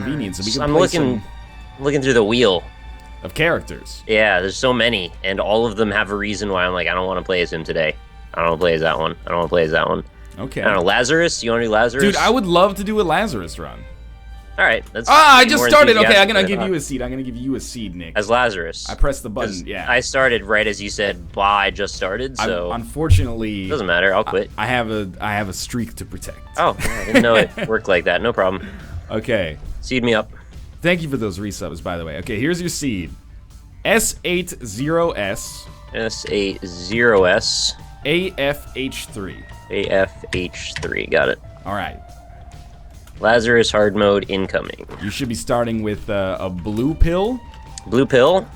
convenience. And we So can I'm play looking through the wheel. of characters. Yeah, there's so many, and all of them have a reason why I'm like, I don't want to play as him today. I don't want to play as that one. I don't want to play as that one. Okay. I don't know, Lazarus? You want to do Lazarus? Dude, I would love to do a Lazarus run. All right, that's. I just started. Okay, I'm enthusiastic gonna than I give you thought. a seed. I'm gonna give you a seed, Nick. As Lazarus. I pressed the button. Yeah. I started right as you said. Bah, I just started, so unfortunately, doesn't matter. I'll quit. I have a streak to protect. Oh, I didn't know it worked like that. No problem. Okay. Seed me up. Thank you for those resubs, by the way. Okay, here's your seed. S80S. S80S. AFH3. AFH3. Got it. All right. Lazarus hard mode incoming. You should be starting with a blue pill. Blue pill.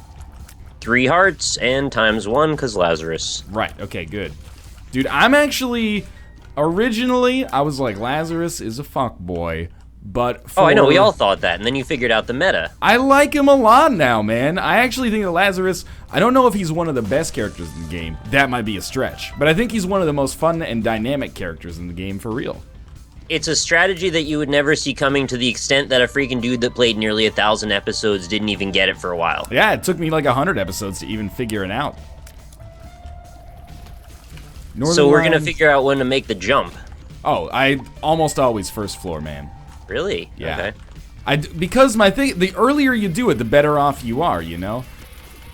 3 hearts and ×1 because Lazarus. Right. Okay. Good. Dude, I'm actually originally I was like Lazarus is a fuck boy, but Oh, I know. We all thought that, and then you figured out the meta. I like him a lot now, man. I actually think that Lazarus, I don't know if he's one of the best characters in the game. That might be a stretch. But I think he's one of the most fun and dynamic characters in the game for real. It's a strategy that you would never see coming to the extent that a freaking dude that played nearly 1,000 episodes didn't even get it for a while. Yeah, it took me like 100 episodes to even figure it out. So we're going to figure out when to make the jump. Oh, I almost always first floor, man. Really? Yeah. Okay. Because my thing, the earlier you do it, the better off you are, you know?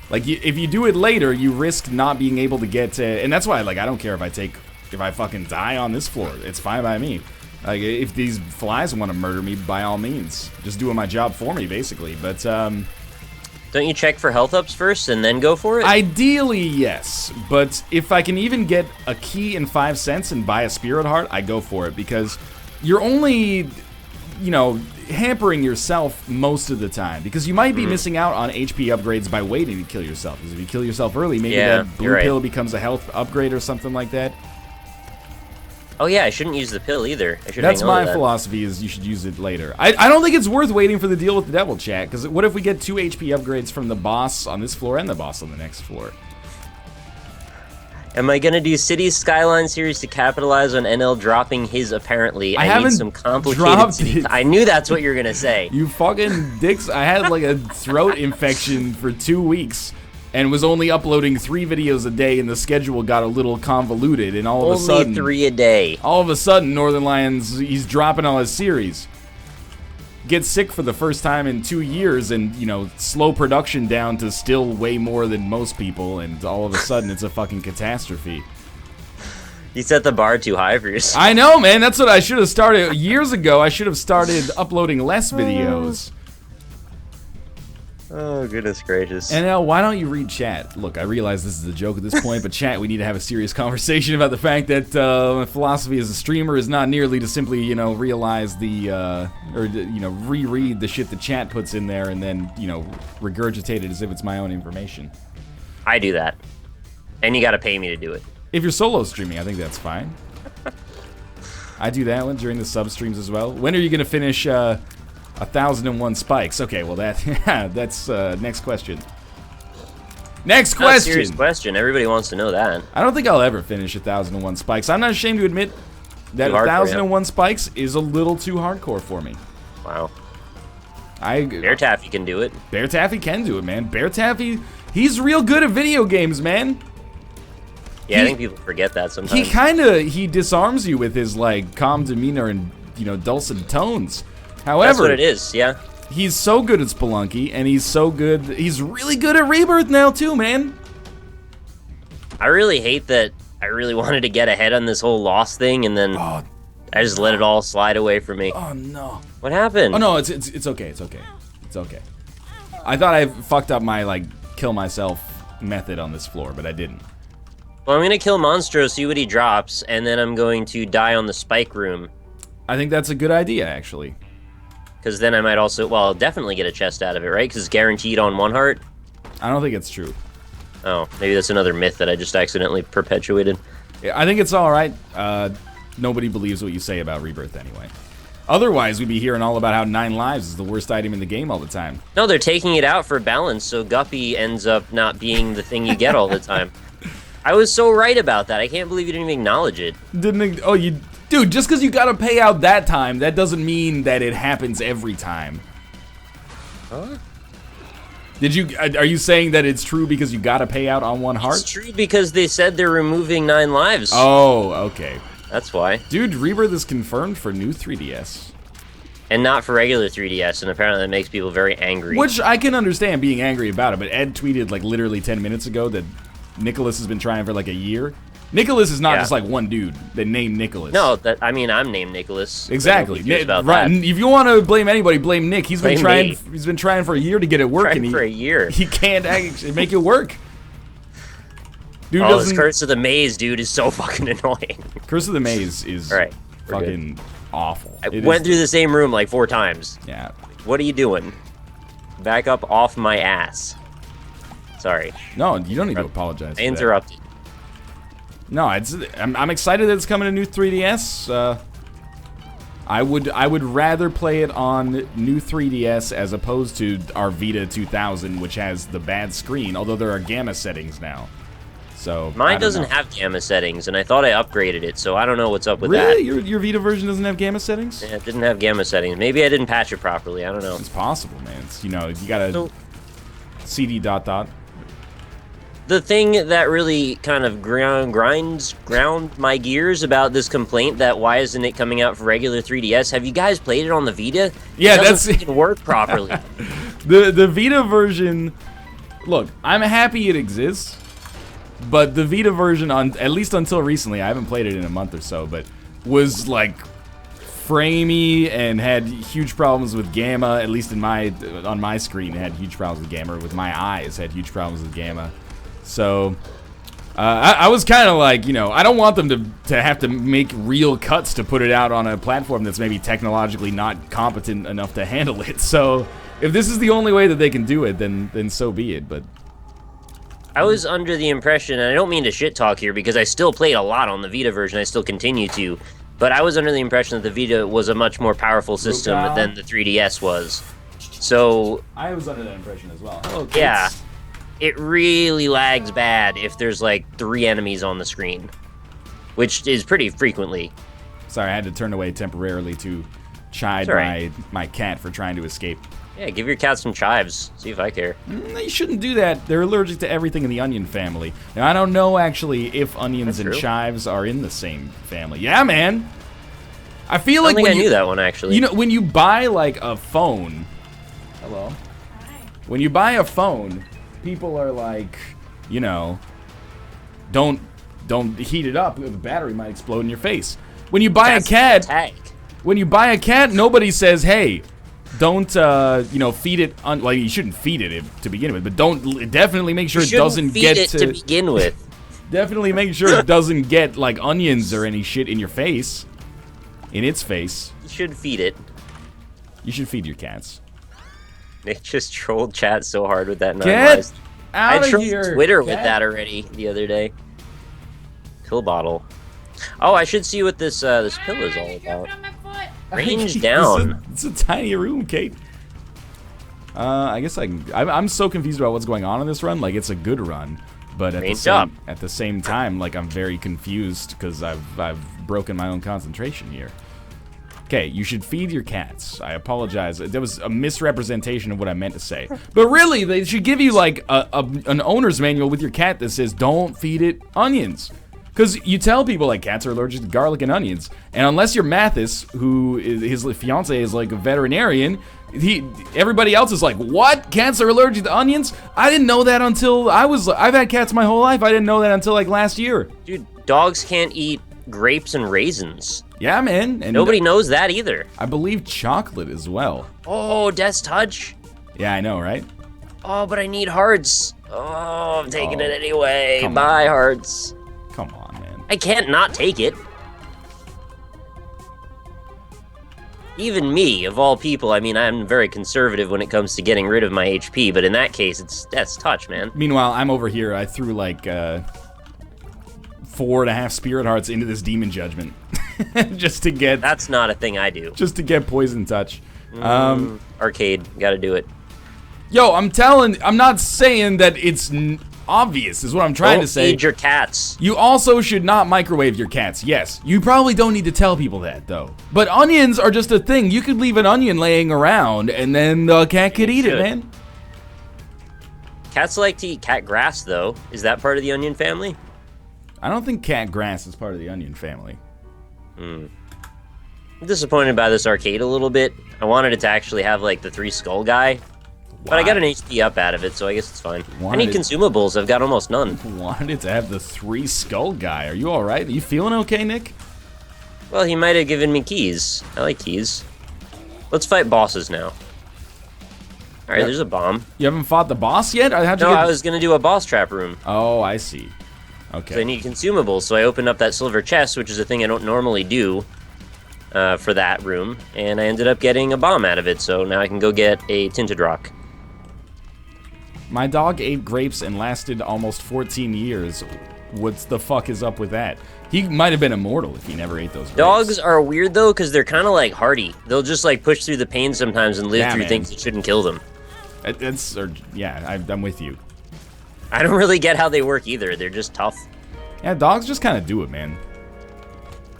Like, if you do it later, you risk not being able to get to... And that's why, like, I don't care if I fucking die on this floor. It's fine by me. Like, if these flies want to murder me, by all means. Just doing my job for me, basically. But, Don't you check for health ups first and then go for it? Ideally, yes. But if I can even get a key and 5 cents and buy a spirit heart, I go for it. Because you're only, you know, hampering yourself most of the time. Because you might be missing out on HP upgrades by waiting to kill yourself. Because if you kill yourself early, maybe that blue pill becomes a health upgrade or something like that. Oh yeah, I shouldn't use the pill either. I should That's hang on my to that. philosophy, is you should use it later. I don't think it's worth waiting for the deal with the devil, chat, because what if we get 2 HP upgrades from the boss on this floor and the boss on the next floor? Am I gonna do Cities Skyline series to capitalize on NL dropping his apparently? I need some complicated city. I knew that's what you were gonna say. You fucking dicks. I had like a throat infection for 2 weeks and was only uploading 3 videos a day, and the schedule got a little convoluted, and all of a sudden... Only 3 a day. All of a sudden, Northernlion's, he's dropping all his series. Gets sick for the first time in 2 years, and, you know, slow production down to still way more than most people, and all of a sudden it's a fucking catastrophe. You set the bar too high for yourself. I know, man. That's what I should have started. Years ago, I should have started uploading less videos. Oh, goodness gracious. And now, why don't you read chat? Look, I realize this is a joke at this point, but chat, we need to have a serious conversation about the fact that my philosophy as a streamer is not nearly to simply, you know, realize the, reread the shit the chat puts in there and then, you know, regurgitate it as if it's my own information. I do that. And you gotta pay me to do it. If you're solo streaming, I think that's fine. I do that one during the sub streams as well. When are you gonna finish, 1,001 spikes? Okay, well that's next question. Next question. Not a serious question. Everybody wants to know that. I don't think I'll ever finish 1,001 spikes. I'm not ashamed to admit that 1,001 spikes is a little too hardcore for me. Wow. Bear Taffy can do it. Bear Taffy can do it, man. Bear Taffy, he's real good at video games, man. Yeah, I think people forget that sometimes. He disarms you with his like calm demeanor and, you know, dulcet tones. However, that's what it is, yeah. He's so good at Spelunky, and he's really good at Rebirth now too, man. I really hate that I really wanted to get ahead on this whole loss thing, and then I just let it all slide away from me. Oh no. What happened? Oh no, it's okay, it's okay. It's okay. I thought I fucked up my like kill myself method on this floor, but I didn't. Well, I'm gonna kill Monstro, see what he drops, and then I'm going to die on the spike room. I think that's a good idea, actually. Because then I might also, well, I'll definitely get a chest out of it, right? Because it's guaranteed on 1 heart. I don't think it's true. Oh, maybe that's another myth that I just accidentally perpetuated. Yeah, I think it's all right. Nobody believes what you say about Rebirth anyway. Otherwise, we'd be hearing all about how 9 lives is the worst item in the game all the time. No, they're taking it out for balance, so Guppy ends up not being the thing you get all the time. I was so right about that. I can't believe you didn't even acknowledge it. Dude, just because you gotta pay out that time, that doesn't mean that it happens every time. Huh? Are you saying that it's true because you gotta pay out on one heart? It's true because they said they're removing 9 lives. Oh, okay. That's why. Dude, Rebirth is confirmed for new 3DS. And not for regular 3DS, and apparently that makes people very angry. Which I can understand being angry about it, but Ed tweeted like literally 10 minutes ago that Nicholas has been trying for like a year. Nicholas is not just like one dude that named Nicholas. No, I mean I'm named Nicholas. Exactly. About right. that. If you want to blame anybody, blame Nick. He's been trying. Me. He's been trying for a year to get it working. For a year. He can't actually make it work. Dude this Curse of the Maze, dude, is so fucking annoying. Curse of the Maze is fucking awful. I went through the same room like 4 times. Yeah. What are you doing? Back up off my ass. Sorry. No, you don't need to apologize. I interrupted. No, I'm excited that it's coming to new 3DS. I would rather play it on new 3DS as opposed to our Vita 2000, which has the bad screen. Although there are gamma settings now. So mine doesn't have gamma settings, and I thought I upgraded it, so I don't know what's up with that. Really? Your Vita version doesn't have gamma settings? Yeah, it didn't have gamma settings. Maybe I didn't patch it properly. I don't know. It's possible, man. It's, you gotta CD ... The thing that really kind of ground my gears about this complaint that why isn't it coming out for regular 3DS? Have you guys played it on the Vita? Yeah, it doesn't work properly. The Vita version. Look, I'm happy it exists, but the Vita version, at least until recently, I haven't played it in a month or so, but was like framey and had huge problems with gamma. At least on my screen, it had huge problems with gamma. With my eyes, had huge problems with gamma. So, I was kind of like, I don't want them to have to make real cuts to put it out on a platform that's maybe technologically not competent enough to handle it. So, if this is the only way that they can do it, then so be it. But I was under the impression, and I don't mean to shit talk here because I still played a lot on the Vita version, I still continue to, but I was under the impression that the Vita was a much more powerful system than the 3DS was. So I was under that impression as well. Hello, kids. Yeah. It really lags bad if there's like 3 enemies on the screen, which is pretty frequently. Sorry, I had to turn away temporarily to chide my cat for trying to escape. Yeah, give your cat some chives. See if I care. You shouldn't do that. They're allergic to everything in the onion family. Now, I don't know, actually, if onions and chives are in the same family. Yeah, man. I feel like I knew that one, actually. When you buy, like, a phone... Hello? Hi. When you buy a phone... People are like, don't heat it up. The battery might explode in your face. When you buy a cat, nobody says, hey, don't feed it. Well, you shouldn't feed it to begin with, but definitely make sure it doesn't get to begin with. Definitely make sure it doesn't get like onions or any shit in your face, in its face. You should feed it. You should feed your cats. They just trolled chat so hard with that. Get out I of here! I trolled Twitter with that already the other day. Pill bottle. Oh, I should see what this pill is all about. Range down. It's a tiny room, Kate. I guess I'm so confused about what's going on in this run. Like, it's a good run, but at the same time, like, I'm very confused because I've broken my own concentration here. Okay, you should feed your cats. I apologize. There was a misrepresentation of what I meant to say. But really, they should give you, like, an owner's manual with your cat that says, don't feed it onions. Because you tell people, like, cats are allergic to garlic and onions. And unless you're Mathis, his fiance is, like, a veterinarian, everybody else is like, what? Cats are allergic to onions? I didn't know that until I've had cats my whole life. I didn't know that until, like, last year. Dude, dogs can't eat grapes and raisins. Yeah, man. And nobody knows that either. I believe chocolate as well. Oh, Death's Touch? Yeah, I know, right? Oh, but I need hearts. Oh, I'm taking it anyway. Bye, hearts. Come on, man. I can't not take it. Even me, of all people, I mean, I'm very conservative when it comes to getting rid of my HP, but in that case, it's Death's Touch, man. Meanwhile, I'm over here. I threw, like, 4.5 spirit hearts into this demon judgment. Just to get... That's not a thing I do. Just to get poison touch. Arcade, gotta do it. Yo, I'm not saying that it's obvious, is what I'm trying to say. Feed your cats. You also should not microwave your cats. Yes, you probably don't need to tell people that, though. But onions are just a thing. You could leave an onion laying around, and then the cat could eat it, man. Cats like to eat cat grass, though. Is that part of the onion family? I don't think cat grass is part of the onion family. I'm disappointed by this arcade a little bit. I wanted it to actually have, like, the 3 skull guy. But I got an HP up out of it, so I guess it's fine. I need consumables. I've got almost none. Wanted it to have the 3 skull guy. Are you alright? Are you feeling okay, Nick? Well, he might have given me keys. I like keys. Let's fight bosses now. Alright, there's a bomb. You haven't fought the boss yet? I was gonna do a boss trap room. Oh, I see. Okay. So I need consumables, so I opened up that silver chest, which is a thing I don't normally do for that room, and I ended up getting a bomb out of it, so now I can go get a tinted rock. My dog ate grapes and lasted almost 14 years. What the fuck is up with that? He might have been immortal if he never ate those grapes. Dogs are weird, though, because they're kind of like hardy. They'll just, like, push through the pain sometimes and live through things that shouldn't kill them. I'm with you. I don't really get how they work either. They're just tough. Yeah, dogs just kind of do it, man.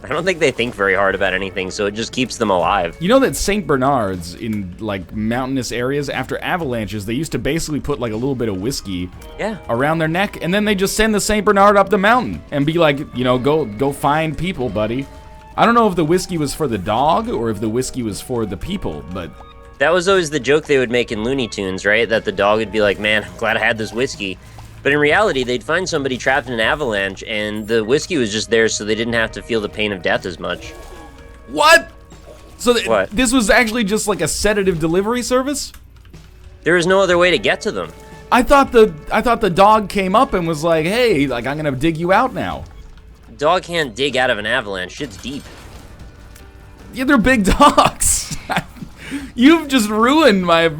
I don't think they think very hard about anything, so it just keeps them alive. You know that St. Bernards in, like, mountainous areas, after avalanches, they used to basically put, like, a little bit of whiskey around their neck, and then they just send the St. Bernard up the mountain and be like, you know, go find people, buddy. I don't know if the whiskey was for the dog or if the whiskey was for the people, but... That was always the joke they would make in Looney Tunes, right? That the dog would be like, man, I'm glad I had this whiskey. But in reality, they'd find somebody trapped in an avalanche, and the whiskey was just there so they didn't have to feel the pain of death as much. What? So What? This was actually just like a sedative delivery service? There was no other way to get to them. I thought the dog came up and was like, hey, like, I'm gonna dig you out now. Dog can't dig out of an avalanche. Shit's deep. Yeah, they're big dogs. You've just ruined my...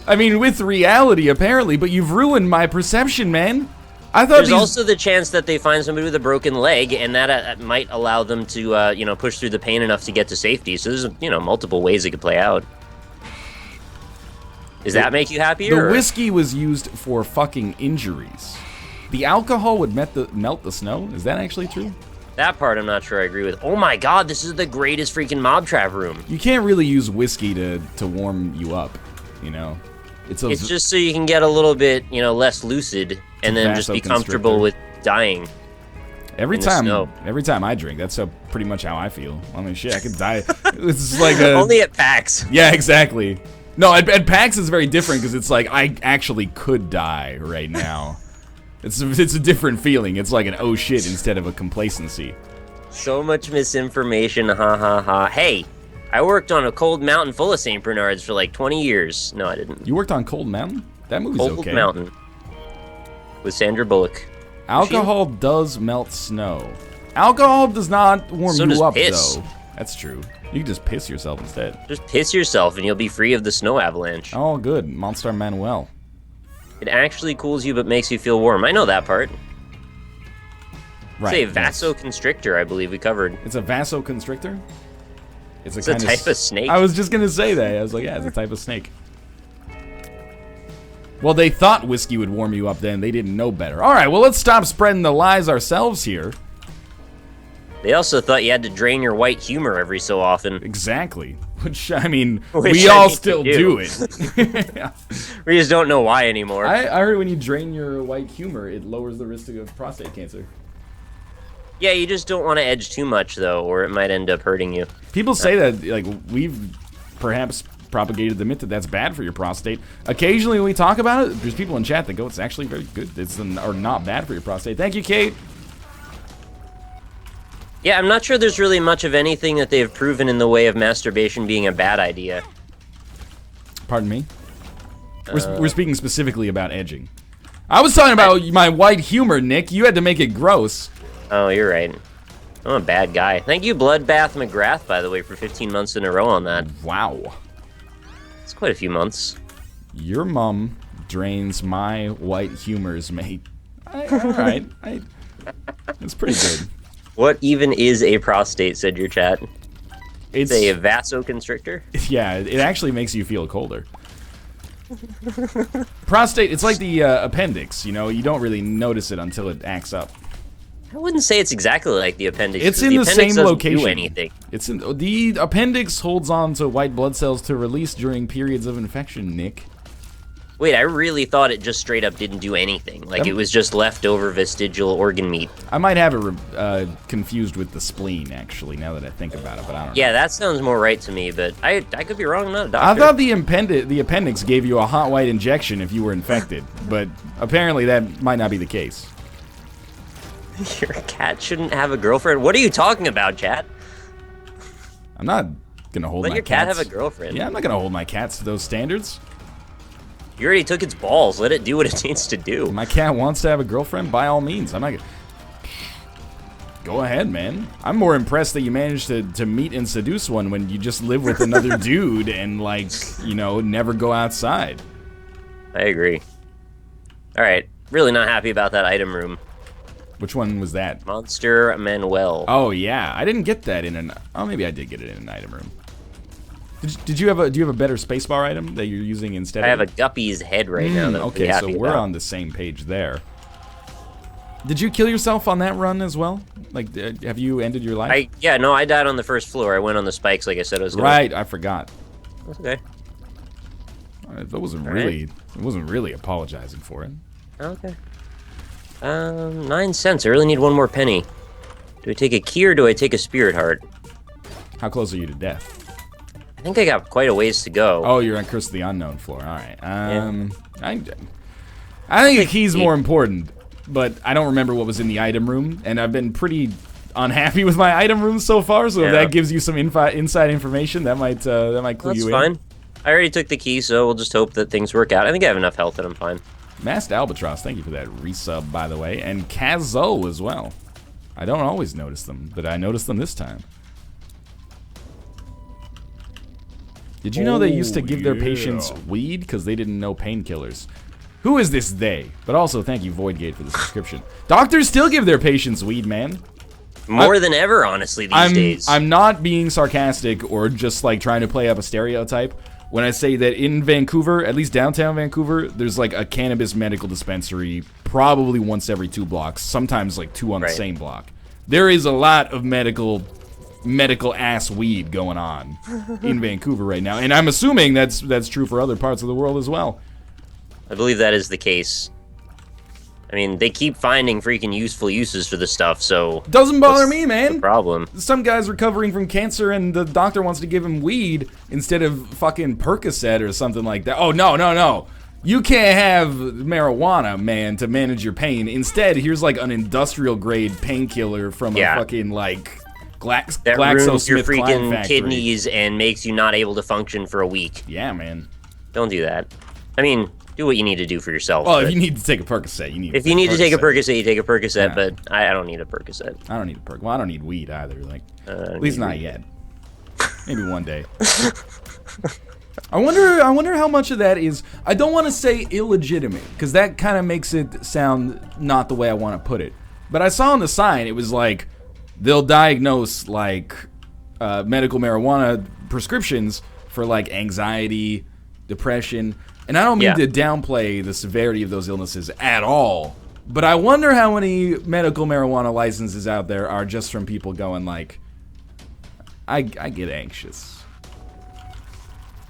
I mean, with reality, apparently, but you've ruined my perception, man. I thought There's also the chance that they find somebody with a broken leg, and that might allow them to, you know, push through the pain enough to get to safety. So there's, you know, multiple ways it could play out. Does that make you happier? The whiskey was used for fucking injuries. The alcohol would melt the snow? Is that actually true? That part I'm not sure I agree with. Oh my god, this is the greatest freaking mob trap room. You can't really use whiskey to warm you up, you know? It's just so you can get a little bit, you know, less lucid, and then just be comfortable with dying. Every time I drink, that's pretty much how I feel. I mean, shit, I could die. It's like only at PAX. Yeah, exactly. No, at PAX is very different because it's like I actually could die right now. It's a different feeling. It's like an oh shit instead of a complacency. So much misinformation, ha ha ha. Hey, I worked on a cold mountain full of St. Bernards for like 20 years. No, I didn't. You worked on Cold Mountain? That movie's okay. Cold Mountain. With Sandra Bullock. Alcohol does melt snow. Alcohol does not warm you up, piss. though. That's true. You can just piss yourself instead. Just piss yourself and you'll be free of the snow avalanche. Oh, good. Monster Manuel. It actually cools you but makes you feel warm. I know that part. Right. It's a vasoconstrictor, I believe we covered. It's a vasoconstrictor? It's a type of snake. I was just going to say that. I was like, yeah, it's a type of snake. Well, they thought whiskey would warm you up then. They didn't know better. All right, well, let's stop spreading the lies ourselves here. They also thought you had to drain your white humor every so often. Exactly. Which, I mean, we all still do it. Yeah. We just don't know why anymore. I heard when you drain your white humor, it lowers the risk of prostate cancer. Yeah, you just don't want to edge too much, though, or it might end up hurting you. People say that, like, we've perhaps propagated the myth that that's bad for your prostate. Occasionally when we talk about it, there's people in chat that go, it's actually very good. It's or not bad for your prostate. Thank you, Kate. Yeah, I'm not sure there's really much of anything that they've proven in the way of masturbation being a bad idea. Pardon me? We're speaking specifically about edging. I was talking about my white humor, Nick. You had to make it gross. Oh, you're right. I'm a bad guy. Thank you, Bloodbath McGrath, by the way, for 15 months in a row on that. Wow. It's quite a few months. Your mom drains my white humors, mate. All right. It's pretty good. What even is a prostate, said your chat? It's a vasoconstrictor? Yeah, it actually makes you feel colder. Prostate, it's like the appendix, you know? You don't really notice it until it acts up. I wouldn't say it's exactly like the appendix. It's in the same location. Do anything. It's in the appendix holds on to white blood cells to release during periods of infection, Nick. Wait, I really thought it just straight up didn't do anything. Like it was just leftover vestigial organ meat. I might have it confused with the spleen, actually, now that I think about it, but I don't know. Yeah, that sounds more right to me, but I could be wrong. I'm not a doctor. I thought the appendix gave you a hot white injection if you were infected, but apparently that might not be the case. Your cat shouldn't have a girlfriend? What are you talking about, chat? I'm not gonna hold my cats. Let your cat have a girlfriend. Yeah, I'm not gonna hold my cats to those standards. You already took its balls. Let it do what it needs to do. If my cat wants to have a girlfriend, by all means. I'm not gonna... Go ahead, man. I'm more impressed that you managed to meet and seduce one when you just live with another dude and, like, you know, never go outside. I agree. Alright, really not happy about that item room. Which one was that? Monster Manuel. Oh yeah, I didn't get that in an. Oh, maybe I did get it in an item room. Did you have a? Do you have a better spacebar item that you're using instead? I have a guppy's head right now. That okay, so we're on the same page there. Did you kill yourself on that run as well? Like, have you ended your life? Yeah, no, I died on the first floor. I went on the spikes like I said I was gonna. Right, I forgot. That's okay. That wasn't really. It wasn't really apologizing for it. Okay. 9 cents. I really need one more penny. Do I take a key or do I take a spirit heart? How close are you to death? I think I got quite a ways to go. Oh, you're on Curse of the Unknown floor. All right. I think a key's more important, but I don't remember what was in the item room, and I've been pretty unhappy with my item room so far. So if that gives you some inside information, that might clue you in. That's fine. I already took the key, so we'll just hope that things work out. I think I have enough health that I'm fine. Masked Albatross, thank you for that resub, by the way. And Kazo as well. I don't always notice them, but I noticed them this time. Did you know they used to give their patients weed because they didn't know painkillers? Who is this they? But also, thank you, Voidgate, for the subscription. Doctors still give their patients weed, man. More than ever, honestly, these days. I'm not being sarcastic or just, like, trying to play up a stereotype when I say that in Vancouver, at least downtown Vancouver, there's like a cannabis medical dispensary probably once every 2 blocks, sometimes like 2 on the same block. There is a lot of medical ass weed going on in Vancouver right now, and I'm assuming that's true for other parts of the world as well. I believe that is the case. I mean, they keep finding freaking useful uses for this stuff, so... Doesn't bother me, man. The problem. Some guy's recovering from cancer and the doctor wants to give him weed instead of fucking Percocet or something like that. Oh, no. You can't have marijuana, man, to manage your pain. Instead, here's like an industrial-grade painkiller from a fucking, like, that ruins your freaking factory. kidneys and makes you not able to function for a week. Yeah, man. Don't do that. I mean... do what you need to do for yourself. Well, if you need to take a Percocet, you need. If you need to take a Percocet, you take a Percocet. Yeah. But I don't need a Percocet. I don't need a Perc. Well, I don't need weed either. Like, at least not yet. Maybe one day. I wonder how much of that is. I don't want to say illegitimate because that kind of makes it sound not the way I want to put it. But I saw on the sign it was like they'll diagnose like medical marijuana prescriptions for like anxiety, depression. And I don't mean to downplay the severity of those illnesses at all, but I wonder how many medical marijuana licenses out there are just from people going like, I get anxious.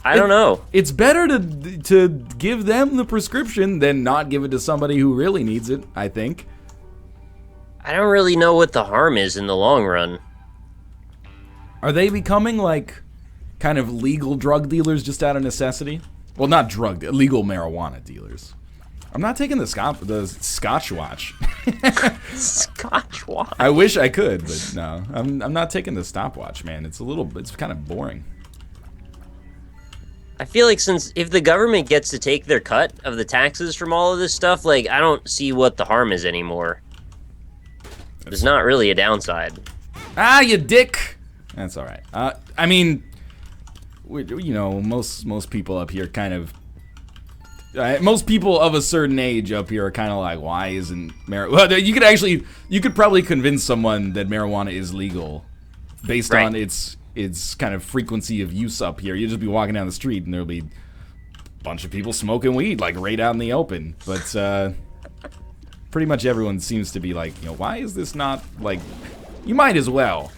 I don't know. It's better to give them the prescription than not give it to somebody who really needs it, I think. I don't really know what the harm is in the long run. Are they becoming like kind of legal drug dealers just out of necessity? Well, not legal marijuana dealers. I'm not taking the Scotch watch. Scotch watch? I wish I could, but no. I'm not taking the stopwatch, man. It's kind of boring. I feel like if the government gets to take their cut of the taxes from all of this stuff, like, I don't see what the harm is anymore. There's not really a downside. Ah, you dick! That's alright. I mean... you know, most people up here kind of... most people of a certain age up here are kind of like, why isn't marijuana... Well, you could probably convince someone that marijuana is legal based on its kind of frequency of use up here. You'll just be walking down the street and there'll be bunch of people smoking weed, like, right out in the open. But, pretty much everyone seems to be like, why is this not, like, you might as well,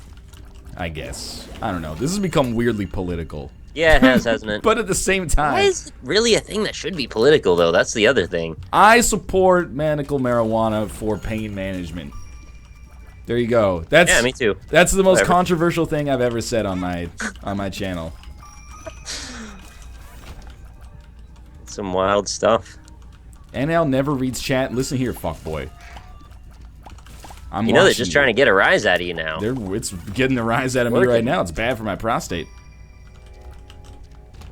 I guess. I don't know. This has become weirdly political. Yeah, it has, hasn't it? But at the same time... Why is it really a thing that should be political, though? That's the other thing. I support medical marijuana for pain management. There you go. Yeah, me too. That's the most controversial thing I've ever said on my channel. Some wild stuff. NL never reads chat. Listen here, fuckboy. They're just trying to get a rise out of you now. It's getting a rise out of me right now. It's bad for my prostate.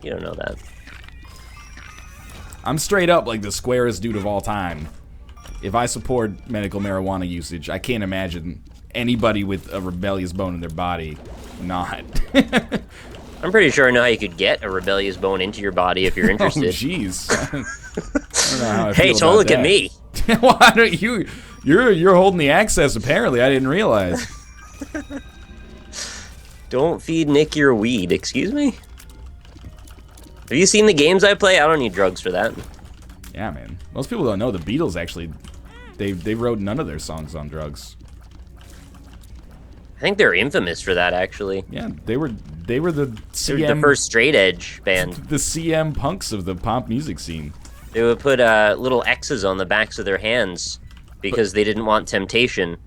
You don't know that. I'm straight up like the squarest dude of all time. If I support medical marijuana usage, I can't imagine anybody with a rebellious bone in their body not. I'm pretty sure I know how you could get a rebellious bone into your body if you're interested. Oh, jeez. I don't know how I hey, feel don't about look that. at me. Why don't you? You're holding the access. Apparently, I didn't realize. Don't feed Nick your weed. Excuse me. Have you seen the games I play? I don't need drugs for that. Yeah, man. Most people don't know the Beatles actually. They wrote none of their songs on drugs. I think they're infamous for that, actually. Yeah, they were the CM, the first straight edge band. The CM punks of the pop music scene. They would put little X's on the backs of their hands because they didn't want temptation.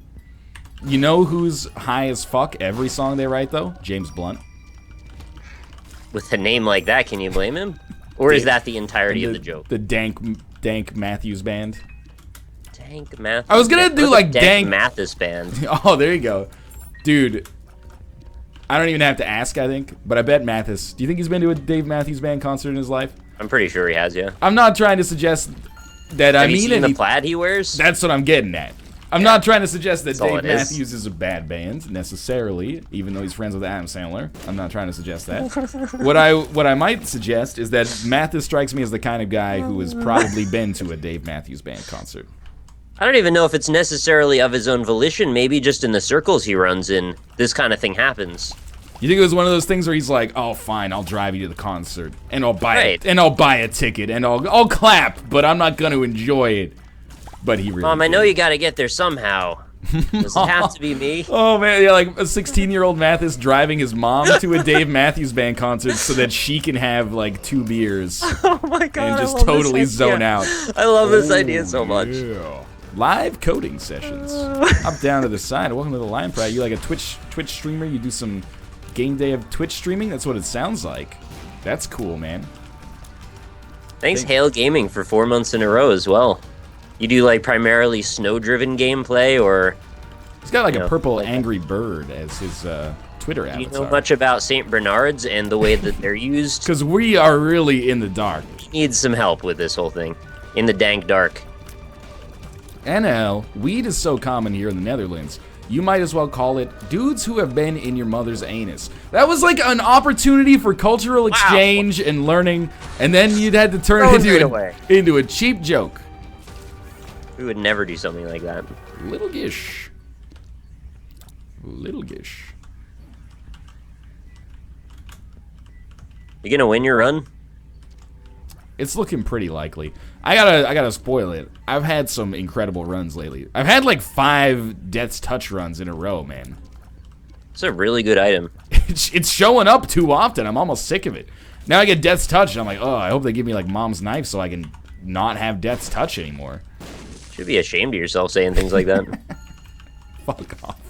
You know who's high as fuck every song they write, though? James Blunt. With a name like that, can you blame him? Or is that the entirety of the joke? The Dank Matthews Band. Dank Matthews. I was gonna do like Dank Mathis Band. Oh, there you go. Dude, I don't even have to ask, I think, but I bet Mathis. Do you think he's been to a Dave Matthews Band concert in his life? I'm pretty sure he has, yeah. I'm not trying to suggest that Have you seen the plaid he wears? That's what I'm getting at. I'm not trying to suggest that That's Dave Matthews is a bad band, necessarily, even though he's friends with Adam Sandler. I'm not trying to suggest that. What I might suggest is that Mathis strikes me as the kind of guy who has probably been to a Dave Matthews Band concert. I don't even know if it's necessarily of his own volition. Maybe just in the circles he runs in, this kind of thing happens. You think it was one of those things where he's like, "Oh, fine, I'll drive you to the concert, and I'll buy it, and I'll buy a ticket, and I'll clap, but I'm not gonna enjoy it." But he really Mom, did. I know you gotta get there somehow. Does it have to be me? Oh, man, yeah, like a 16-year-old Mathis driving his mom to a Dave Matthews Band concert so that she can have, like, 2 beers. Oh, my God, and just totally zone out. I love this idea so much. Yeah. Live coding sessions. Up, down to the side. Welcome to the Line Pride. You like a Twitch streamer? You do some game day of Twitch streaming? That's what it sounds like. That's cool, man. Thanks, Hale Gaming, for 4 months in a row as well. You do, like, primarily snow-driven gameplay, or... He's got, like, a purple angry bird as his Twitter avatar. Do you know much about St. Bernards and the way that they're used? Because we are really in the dark. He needs some help with this whole thing. In the dank dark. NL, weed is so common here in the Netherlands. You might as well call it dudes who have been in your mother's anus. That was like an opportunity for cultural exchange and learning, and then you'd had to turn it into a cheap joke. We would never do something like that. Little gish. Little gish. You gonna win your run? It's looking pretty likely. I gotta spoil it. I've had some incredible runs lately. I've had like 5 Death's Touch runs in a row, man. It's a really good item. It's showing up too often. I'm almost sick of it. Now I get Death's Touch, and I'm like, oh, I hope they give me like Mom's Knife so I can not have Death's Touch anymore. Should be ashamed of yourself saying things like that. Fuck off.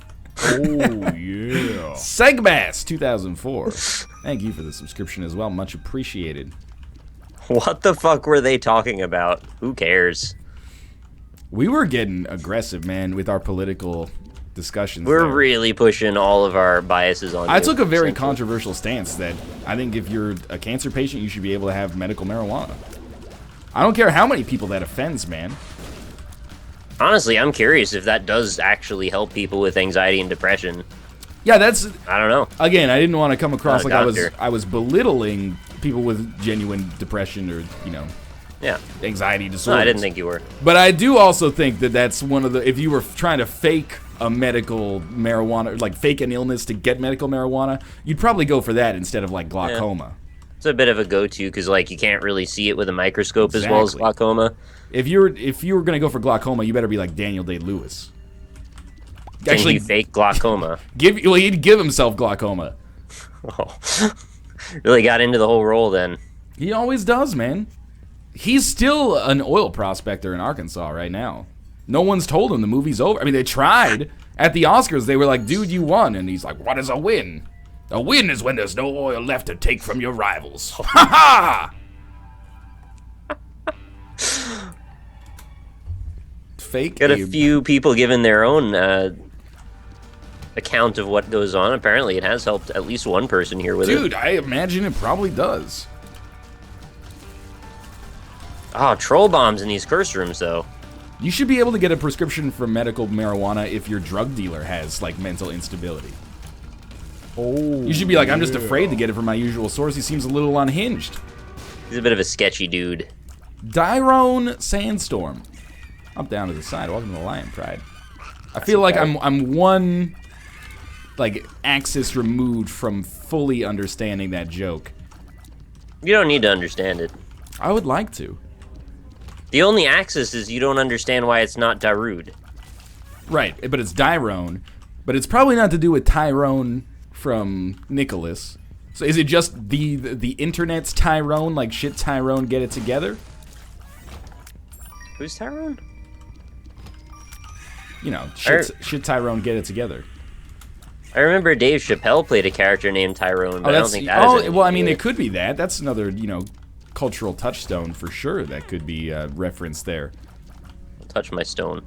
Oh, yeah. Segbass 2004. Thank you for the subscription as well. Much appreciated. What the fuck were they talking about? Who cares? We were getting aggressive, man, with our political discussions. We're really pushing all of our biases on you. I took a very controversial stance that I think if you're a cancer patient, you should be able to have medical marijuana. I don't care how many people that offends, man. Honestly, I'm curious if that does actually help people with anxiety and depression. Yeah, that's... I don't know. Again, I didn't want to come across like I was belittling people with genuine depression or, you know, anxiety disorders. No, I didn't think you were. But I do also think that that's one of the... If you were trying to fake a medical marijuana, like fake an illness to get medical marijuana, you'd probably go for that instead of, like, glaucoma. It's a bit of a go-to because like you can't really see it with a microscope as well as glaucoma. If you were gonna go for glaucoma, you better be like Daniel Day-Lewis. Actually, fake glaucoma. He'd give himself glaucoma. Oh, really got into the whole role then. He always does, man. He's still an oil prospector in Arkansas right now. No one's told him the movie's over. I mean, they tried. At the Oscars, they were like, dude, you won. And he's like, what is a win? A win is when there's no oil left to take from your rivals. Ha ha! Fake Got a few people giving their own account of what goes on. Apparently, it has helped at least one person here with it. Dude, I imagine it probably does. Oh, troll bombs in these curse rooms, though. You should be able to get a prescription for medical marijuana if your drug dealer has, like, mental instability. Oh, You should be like, I'm just afraid to get it from my usual source. He seems a little unhinged. He's a bit of a sketchy dude. Dyrone Sandstorm. Up, down to the side. Welcome to the Lion Pride. I feel like I'm one, like, axis removed from fully understanding that joke. You don't need to understand it. I would like to. The only axis is you don't understand why it's not Darude. Right, but it's Dyrone. But it's probably not to do with Tyrone from Nicholas. So is it just the internet's Tyrone, like shit Tyrone, get it together? Who's Tyrone? You know, shit Tyrone, get it together. I remember Dave Chappelle played a character named Tyrone, but I don't think that is well, I mean, it could be that. That's another, you know, cultural touchstone for sure that could be referenced there. Touch my stone.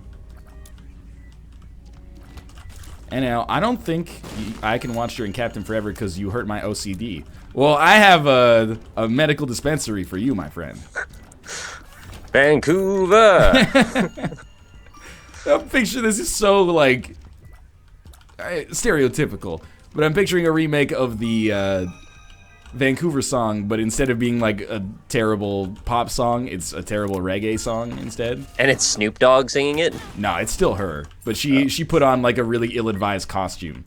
And now, I don't think I can watch during Captain Forever because you hurt my OCD. Well, I have a medical dispensary for you, my friend. Vancouver! I'm picturing this is so, like, stereotypical. But I'm picturing a remake of the Vancouver song, but instead of being like a terrible pop song, it's a terrible reggae song instead. And it's Snoop Dogg singing it? No, it's still her, but she put on like a really ill-advised costume.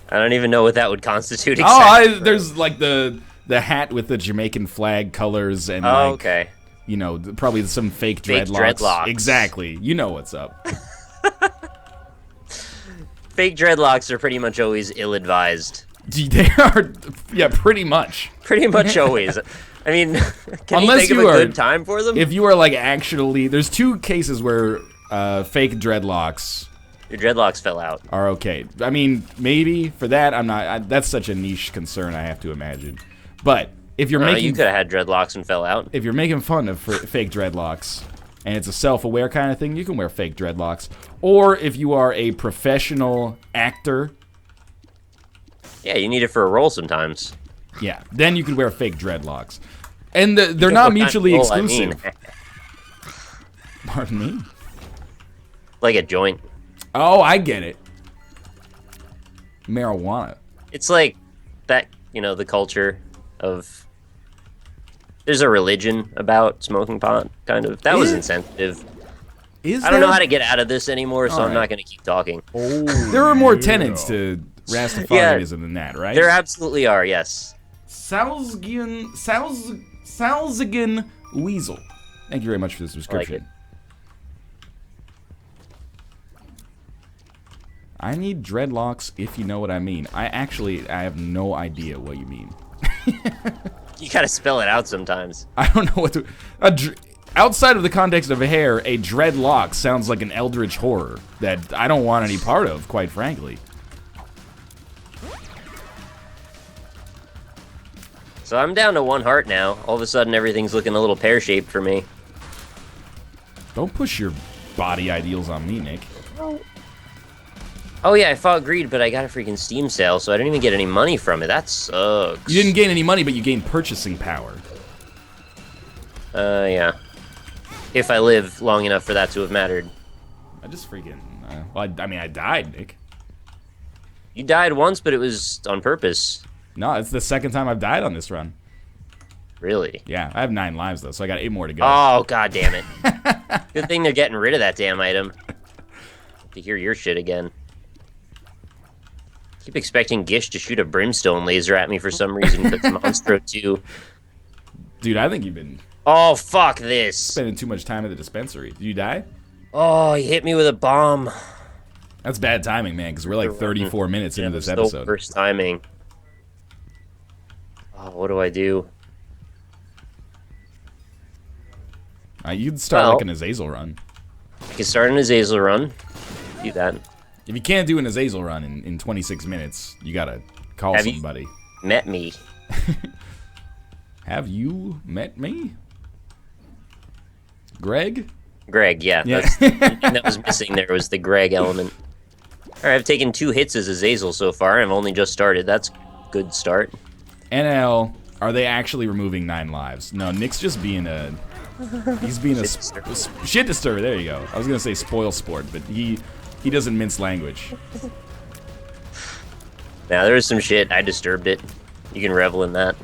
I don't even know what that would constitute exactly. There's like the hat with the Jamaican flag colors and okay. You know, probably some fake dreadlocks. Exactly. You know what's up. Fake dreadlocks are pretty much always ill-advised. They are, yeah, pretty much. Pretty much always. I mean, can Unless you think of a good time for them? If you are like actually, there's two cases where fake dreadlocks. Your dreadlocks fell out. Are okay. I mean, maybe for that, I'm not. That's such a niche concern, I have to imagine. But if you're making, you could have had dreadlocks and fell out. If you're making fun of fake dreadlocks, and it's a self-aware kind of thing, you can wear fake dreadlocks. Or if you are a professional actor. Yeah, you need it for a role sometimes. Yeah, then you could wear fake dreadlocks. And they're not mutually exclusive. I mean. Pardon me? Like a joint. Oh, I get it. Marijuana. It's like that, you know, the culture of... There's a religion about smoking pot, kind of. That was insensitive. I don't know how to get out of this anymore, so I'm not going to keep talking. Oh, there are more tenets to Rastafarianism than that, right? There absolutely are, yes. Salzigan Weasel. Thank you very much for the subscription. I need dreadlocks, if you know what I mean. I have no idea what you mean. You gotta spell it out sometimes. I don't know what to... outside of the context of hair, a dreadlock sounds like an eldritch horror that I don't want any part of, quite frankly. So I'm down to 1 heart now. All of a sudden, everything's looking a little pear-shaped for me. Don't push your body ideals on me, Nick. Oh yeah, I fought greed, but I got a freaking Steam sale, so I didn't even get any money from it. That sucks. You didn't gain any money, but you gained purchasing power. Yeah. If I live long enough for that to have mattered. I just freaking... well, I mean, I died, Nick. You died once, but it was on purpose. No, it's the second time I've died on this run. Really? Yeah, I have 9 lives, though, so I got 8 more to go. Oh, god damn it. Good thing they're getting rid of that damn item. To hear your shit again. Keep expecting Gish to shoot a brimstone laser at me for some reason, but it's Monstro too. Dude, I think you've been Oh, fuck this. spending too much time at the dispensary. Did you die? Oh, he hit me with a bomb. That's bad timing, man, because we're like 34 minutes into this episode. Worst timing. Oh, what do I do? You'd start like an Azazel run. I can start an Azazel run. Do that. If you can't do an Azazel run in 26 minutes, you gotta call somebody. You met me? Have you met me? Greg? Greg, yeah. That's the thing that was missing there was the Greg element. Alright, I've taken 2 hits as Azazel so far. I've only just started. That's a good start. NL, are they actually removing 9 lives? No, Nick's just being a... He's being a shit disturber. There you go. I was gonna say spoil sport, but he doesn't mince language. Now there was some shit. I disturbed it. You can revel in that.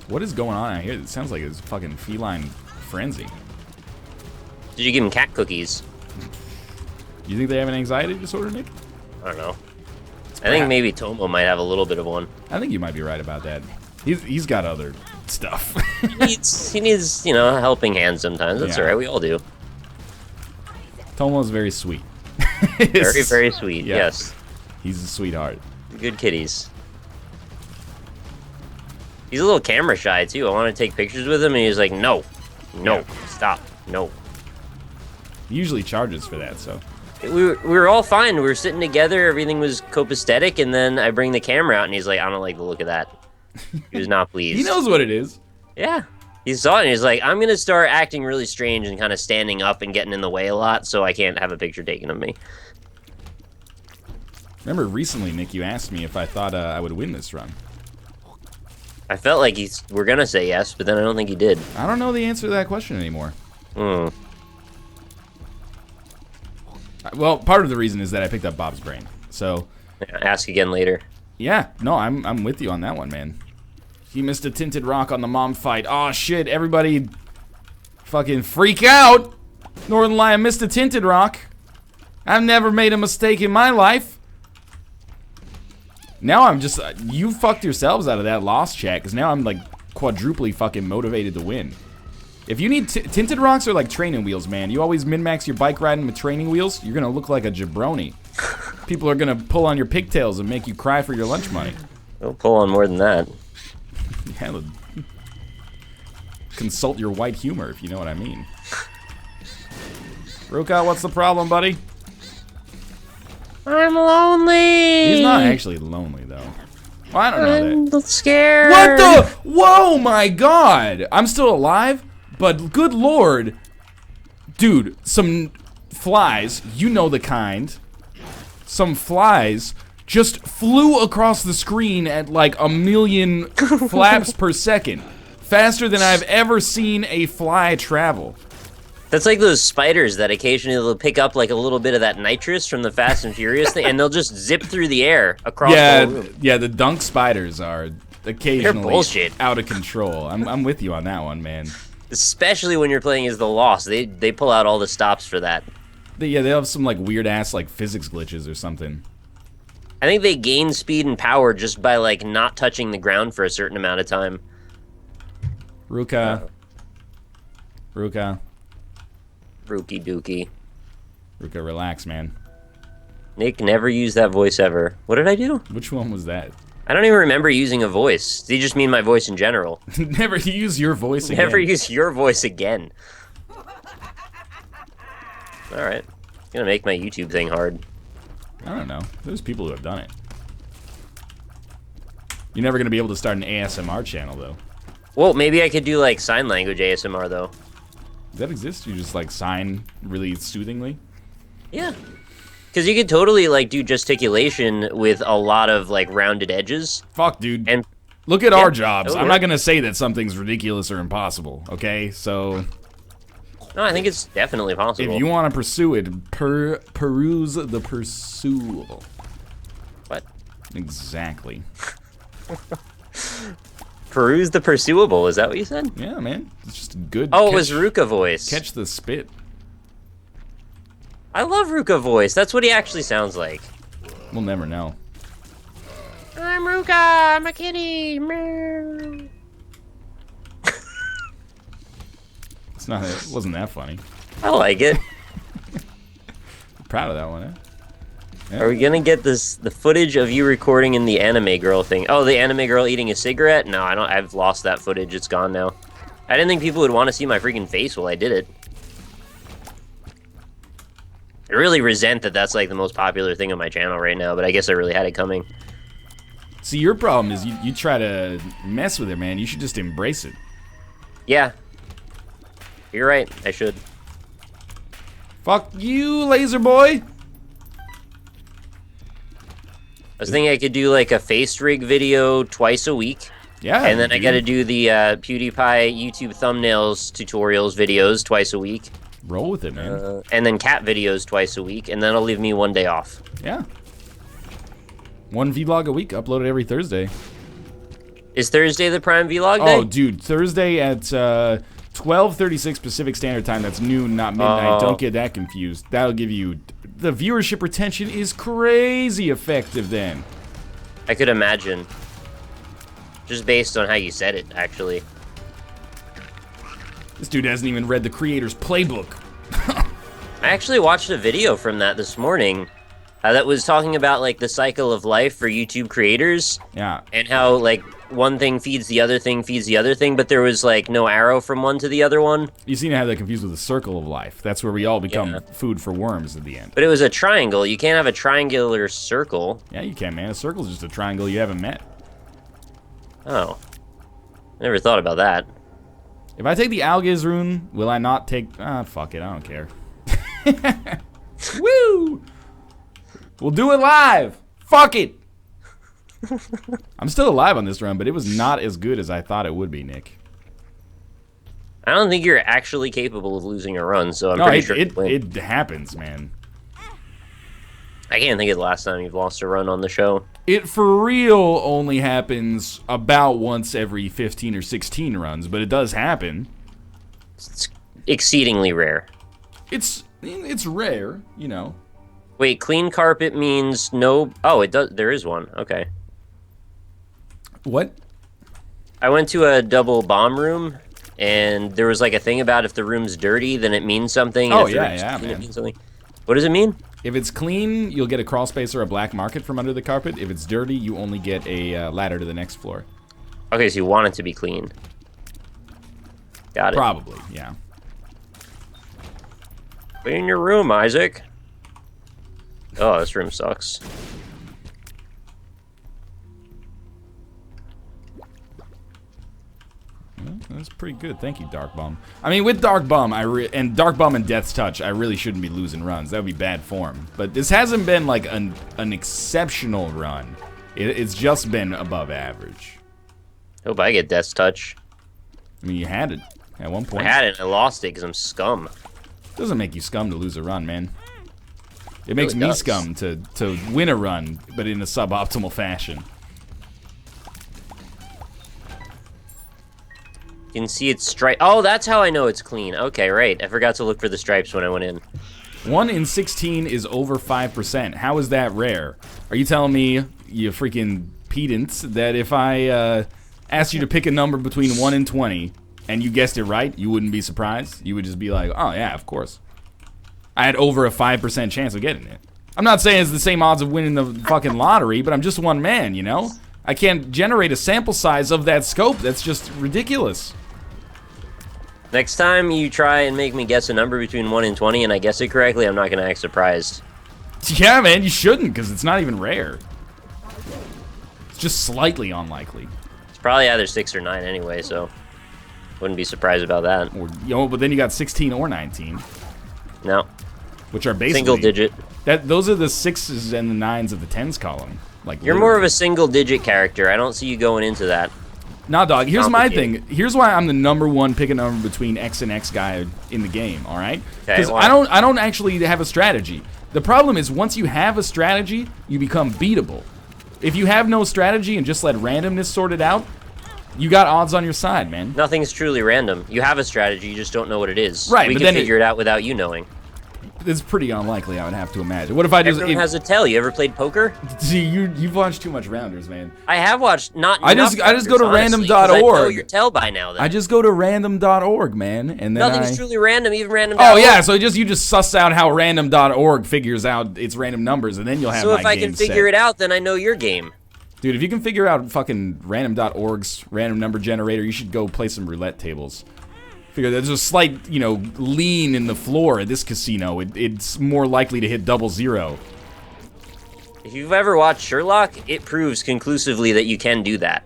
What is going on out here? It sounds like it's fucking feline frenzy. Did you give him cat cookies? You think they have an anxiety disorder, Nick? I don't know. I think maybe Tomo might have a little bit of one. I think you might be right about that. He's got other stuff. he needs, you know, a helping hand sometimes. That's alright. We all do. Tomo's very sweet. Very, very sweet. Yeah. Yes. He's a sweetheart. Good kitties. He's a little camera shy too. I want to take pictures with him, and he's like, "No, stop, no." He usually charges for that, so. We were all fine. We were sitting together. Everything was copacetic, and then I bring the camera out, and he's like, "I don't like the look of that." He was not pleased. He knows what it is. Yeah. He saw it, and he's like, "I'm gonna start acting really strange and kind of standing up and getting in the way a lot, so I can't have a picture taken of me." Remember recently, Nick, you asked me if I thought I would win this run. I felt like we're gonna say yes, but then I don't think he did. I don't know the answer to that question anymore. Well, part of the reason is that I picked up Bob's brain. So ask again later. Yeah, no, I'm with you on that one, man. He missed a tinted rock on the mom fight. Oh shit, everybody fucking freak out. Northernlion missed a tinted rock. I've never made a mistake in my life. Now I'm just, you fucked yourselves out of that loss, chat, because now I'm like quadruply fucking motivated to win. If you need tinted rocks are like training wheels, man. You always min-max your bike riding with training wheels, you're gonna look like a jabroni. People are gonna pull on your pigtails and make you cry for your lunch money. They'll pull on more than that. Yeah, consult your white humor, if you know what I mean. Ruka, what's the problem, buddy? I'm lonely. He's not actually lonely, though. Well, I don't know that. I'm scared. What the? Whoa, my God. I'm still alive, but good Lord. Dude, some flies, you know the kind. Some flies just flew across the screen at like 1,000,000 flaps per second. Faster than I've ever seen a fly travel. That's like those spiders that occasionally will pick up like a little bit of that nitrous from the Fast and Furious thing, and they'll just zip through the air across the room. Yeah, the dunk spiders are occasionally bullshit. Out of control. I'm with you on that one, man. Especially when you're playing as the Lost. They pull out all the stops for that. They have some like weird ass like physics glitches or something. I think they gain speed and power just by like not touching the ground for a certain amount of time. Ruka. Ruka. Rookie dookie. Ruka, relax, man. Nick never used that voice ever. What did I do? Which one was that? I don't even remember using a voice. Did you just mean my voice in general? Never use your voice again. Never use your voice again. Alright. It's gonna make my YouTube thing hard. I don't know. There's people who have done it. You're never gonna be able to start an ASMR channel, though. Well, maybe I could do, like, sign language ASMR, though. Does that exist? You just, like, sign really soothingly? Yeah. Because you could totally, like, do gesticulation with a lot of, like, rounded edges. Fuck, dude. And look at our jobs. I'm not gonna say that something's ridiculous or impossible, okay? So... No, I think it's definitely possible. If you want to pursue it, peruse the pursuable. What? Exactly. Peruse the pursuable, is that what you said? Yeah, man. It's just a good... Oh, it was Ruka voice. Catch the spit. I love Ruka voice. That's what he actually sounds like. We'll never know. I'm Ruka. I'm a kitty. Meow. It wasn't that funny. I like it. Proud of that one, eh? Yeah. Are we gonna get the footage of you recording in the anime girl thing? Oh, the anime girl eating a cigarette? No, I don't. I've lost that footage. It's gone now. I didn't think people would want to see my freaking face while I did it. I really resent that that's like the most popular thing on my channel right now, but I guess I really had it coming. See, your problem is you try to mess with it, man. You should just embrace it. Yeah. You're right. I should. Fuck you, laser boy. I was thinking I could do like a face rig video twice a week. Yeah. And then I gotta do the PewDiePie YouTube thumbnails tutorials videos twice a week. Roll with it, man. And then cat videos twice a week, and then it'll leave me one day off. Yeah. One vlog a week, uploaded every Thursday. Is Thursday the prime vlog day? Oh, dude, Thursday at 12:36 Pacific Standard Time. That's noon, not midnight. Don't get that confused. That'll give you... The viewership retention is crazy effective then. I could imagine. Just based on how you said it, actually. This dude hasn't even read the creator's playbook. I actually watched a video from that this morning that was talking about like the cycle of life for YouTube creators. Yeah. And how like one thing feeds the other thing feeds the other thing, but there was like no arrow from one to the other one. You seem to have that confused with the circle of life. That's where we all become food for worms at the end. But it was a triangle. You can't have a triangular circle. Yeah, you can, man. A circle's just a triangle you haven't met. Oh. Never thought about that. If I take the Algiz rune, will I not take... Ah, fuck it. I don't care. Woo! We'll do it live. Fuck it. I'm still alive on this run, but it was not as good as I thought it would be, Nick. I don't think you're actually capable of losing a run, so I'm pretty sure it happens, man. I can't think of the last time you've lost a run on the show. It for real only happens about once every 15 or 16 runs, but it does happen. It's exceedingly rare. It's rare, you know. Wait, clean carpet means no... Oh, it does. There is one. Okay. What? I went to a double bomb room, and there was like a thing about if the room's dirty, then it means something. Oh, and if the room's yeah, clean, man. it means something. What does it mean? If it's clean, you'll get a crawl space or a black market from under the carpet. If it's dirty, you only get a ladder to the next floor. Okay, so you want it to be clean. Got it. Probably, yeah. Clean your room, Isaac. Oh, this room sucks. Well, that's pretty good. Thank you, Dark Bum. I mean, with Dark Bum, and Dark Bum and Death's Touch, I really shouldn't be losing runs. That would be bad form. But this hasn't been like an exceptional run. It's just been above average. Hope I get Death's Touch. I mean, you had it at one I point. had it and I lost it because I'm scum. Doesn't make you scum to lose a run, man. It makes really me does. scum to win a run, but in a suboptimal fashion. You can see it's stripe. Oh, that's how I know it's clean. Okay, right. I forgot to look for the stripes when I went in. 1 in 16 is over 5%. How is that rare? Are you telling me, you freaking pedants, that if I asked you to pick a number between 1 and 20, and you guessed it right, you wouldn't be surprised? You would just be like, oh yeah, of course. I had over a 5% chance of getting it. I'm not saying it's the same odds of winning the fucking lottery, but I'm just one man, you know? I can't generate a sample size of that scope. That's just ridiculous. Next time you try and make me guess a number between 1 and 20 and I guess it correctly, I'm not going to act surprised. Yeah, man, you shouldn't, because it's not even rare. It's just slightly unlikely. It's probably either 6 or 9 anyway, so wouldn't be surprised about that. Or, you know, but then you got 16 or 19. No. Which are basically... Single digit. Those are the 6s and the 9s of the 10s column. Like You're more of a single digit character. I don't see you going into that. Nah, dog, here's my thing. Here's why I'm the #1 pick a number between X and X guy in the game, all right? Because I don't actually have a strategy. The problem is once you have a strategy, you become beatable. If you have no strategy and just let randomness sort it out, you got odds on your side, man. Nothing's truly random. You have a strategy, you just don't know what it is. Right, we but can then figure it out without you knowing. it's pretty unlikely, I would have to imagine. What if I just... Everyone has a tell. You ever played poker? See, you've watched too much Rounders, man. I have watched not I just go to random.org. I know your tell by now, then. I just go to random.org, man, and then Nothing's truly random, even random.org. Oh, yeah, so you just suss out how random.org figures out its random numbers, and then you'll have my game So if I can figure it out, then I know your game. Dude, if you can figure out fucking random.org's random number generator, you should go play some roulette tables. Figure there's a slight, lean in the floor at this casino. It's more likely to hit 00. If you've ever watched Sherlock, it proves conclusively that you can do that.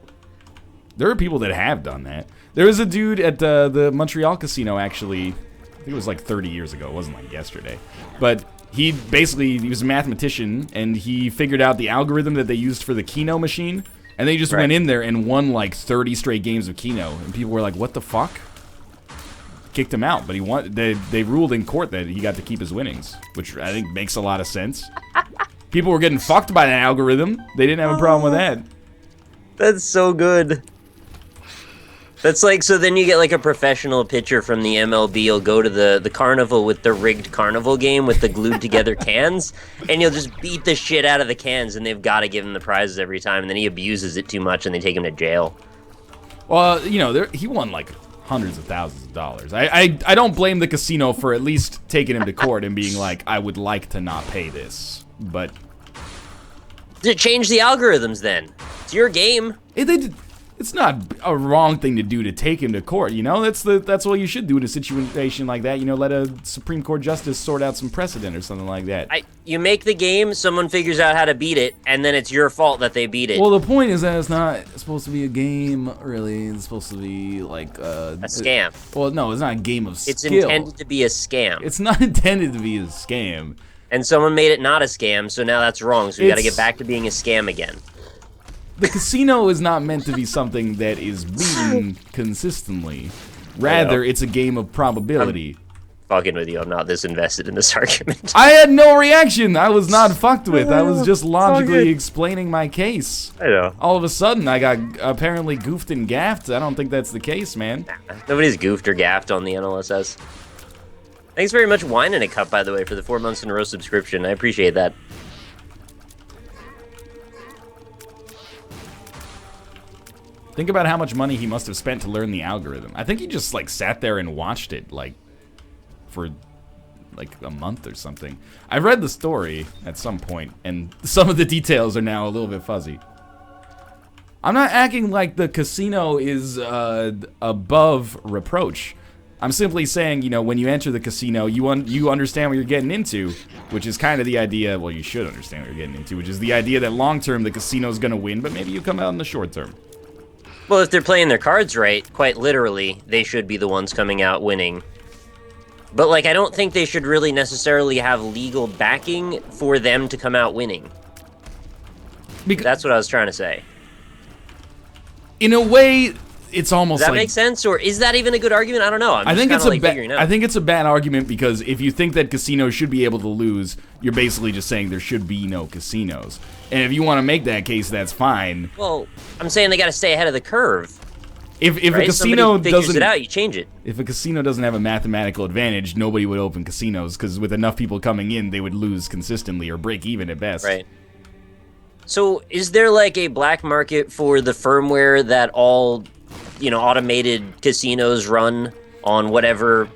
There are people that have done that. There was a dude at the Montreal casino, actually. I think it was like 30 years ago. It wasn't like yesterday. But he was a mathematician, and he figured out the algorithm that they used for the Keno machine. And they just went in there and won like 30 straight games of Keno. And people were like, what the fuck? Kicked him out, but they ruled in court that he got to keep his winnings, which I think makes a lot of sense. People were getting fucked by that algorithm. They didn't have a problem with that. That's so good. That's like, so then you get like a professional pitcher from the MLB. You'll go to the carnival with the rigged carnival game with the glued together cans, and you'll just beat the shit out of the cans, and they've got to give him the prizes every time, and then he abuses it too much, and they take him to jail. Well, he won like hundreds of thousands of dollars. I don't blame the casino for at least taking him to court and being like, I would like to not pay this, but... Did it change the algorithms then? It's your game. It's not a wrong thing to do to take him to court, That's what you should do in a situation like that. Let a Supreme Court justice sort out some precedent or something like that. You make the game, someone figures out how to beat it, and then it's your fault that they beat it. Well, the point is that it's not supposed to be a game, really. It's supposed to be like a scam. Well, no, it's not a game of skill. It's intended to be a scam. It's not intended to be a scam. And someone made it not a scam, so now that's wrong. So we got to get back to being a scam again. The casino is not meant to be something that is beaten consistently. Rather, it's a game of probability. I'm fucking with you. I'm not this invested in this argument. I had no reaction. I was not fucked with. I was just logically explaining my case. I know. All of a sudden, I got apparently goofed and gaffed. I don't think that's the case, man. Nobody's goofed or gaffed on the NLSS. Thanks very much, Wine in a Cup, by the way, for the 4 months in a row subscription. I appreciate that. Think about how much money he must have spent to learn the algorithm. I think he just sat there and watched it for a month or something. I read the story at some point, and some of the details are now a little bit fuzzy. I'm not acting like the casino is above reproach. I'm simply saying, when you enter the casino, you understand what you're getting into, which is kind of the idea. Well, you should understand what you're getting into, which is the idea that long term the casino's gonna win, but maybe you come out in the short term. Well, if they're playing their cards right, quite literally, they should be the ones coming out winning. But, I don't think they should really necessarily have legal backing for them to come out winning. That's what I was trying to say. In a way, it's almost Does that make sense? Or is that even a good argument? I don't know. I think it's a bad argument because if you think that casinos should be able to lose, you're basically just saying there should be no casinos. And if you want to make that case, that's fine. Well, I'm saying they got to stay ahead of the curve. If a casino figures it out, you change it. If a casino doesn't have a mathematical advantage, nobody would open casinos because with enough people coming in, they would lose consistently or break even at best. Right. So, is there a black market for the firmware that all, automated casinos run on whatever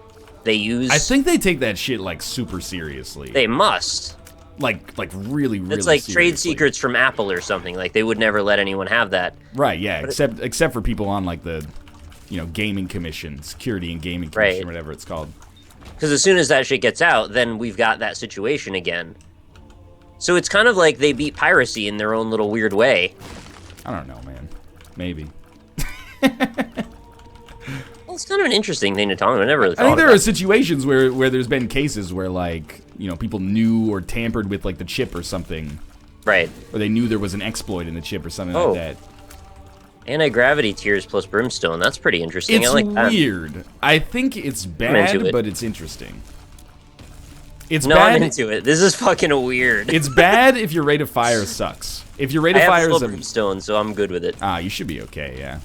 they use? I think they take that shit super seriously. They must. Really it's seriously. Trade secrets from Apple or something. They would never let anyone have that. Right, yeah, except for people on the gaming commission, security and gaming commission, whatever it's called. Because as soon as that shit gets out, then we've got that situation again. So it's kind of like they beat piracy in their own little weird way. I don't know, man. Maybe. Well, it's kind of an interesting thing to talk about. I never really thought I think there are situations where there's been cases where people knew or tampered with the chip or something. Right. Or they knew there was an exploit in the chip or something like that. Anti-gravity tears plus brimstone. That's pretty interesting. It's I like that. weird. I think it's bad, but it's interesting. It's no, bad. I'm into it. This is fucking weird. It's bad if your rate of fire sucks. If your rate of fire is brimstone, so I'm good with it. You should be okay, yeah.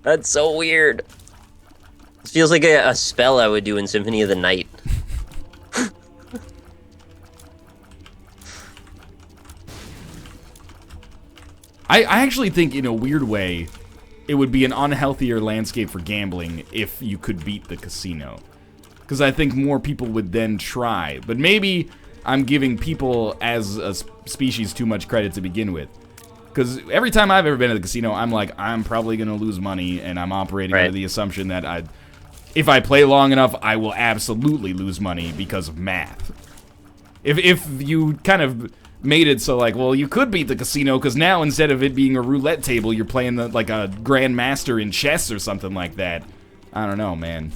That's so weird. This feels like a spell I would do in Symphony of the Night. I actually think, in a weird way, it would be an unhealthier landscape for gambling if you could beat the casino. Because I think more people would then try. But maybe I'm giving people as a species too much credit to begin with. Because every time I've ever been to the casino, I'm like, I'm probably going to lose money, and I'm operating under the assumption that if I play long enough, I will absolutely lose money because of math. If you kind of made it so, like, well, you could beat the casino, because now instead of it being a roulette table, you're playing like a grandmaster in chess or something like that. I don't know, man.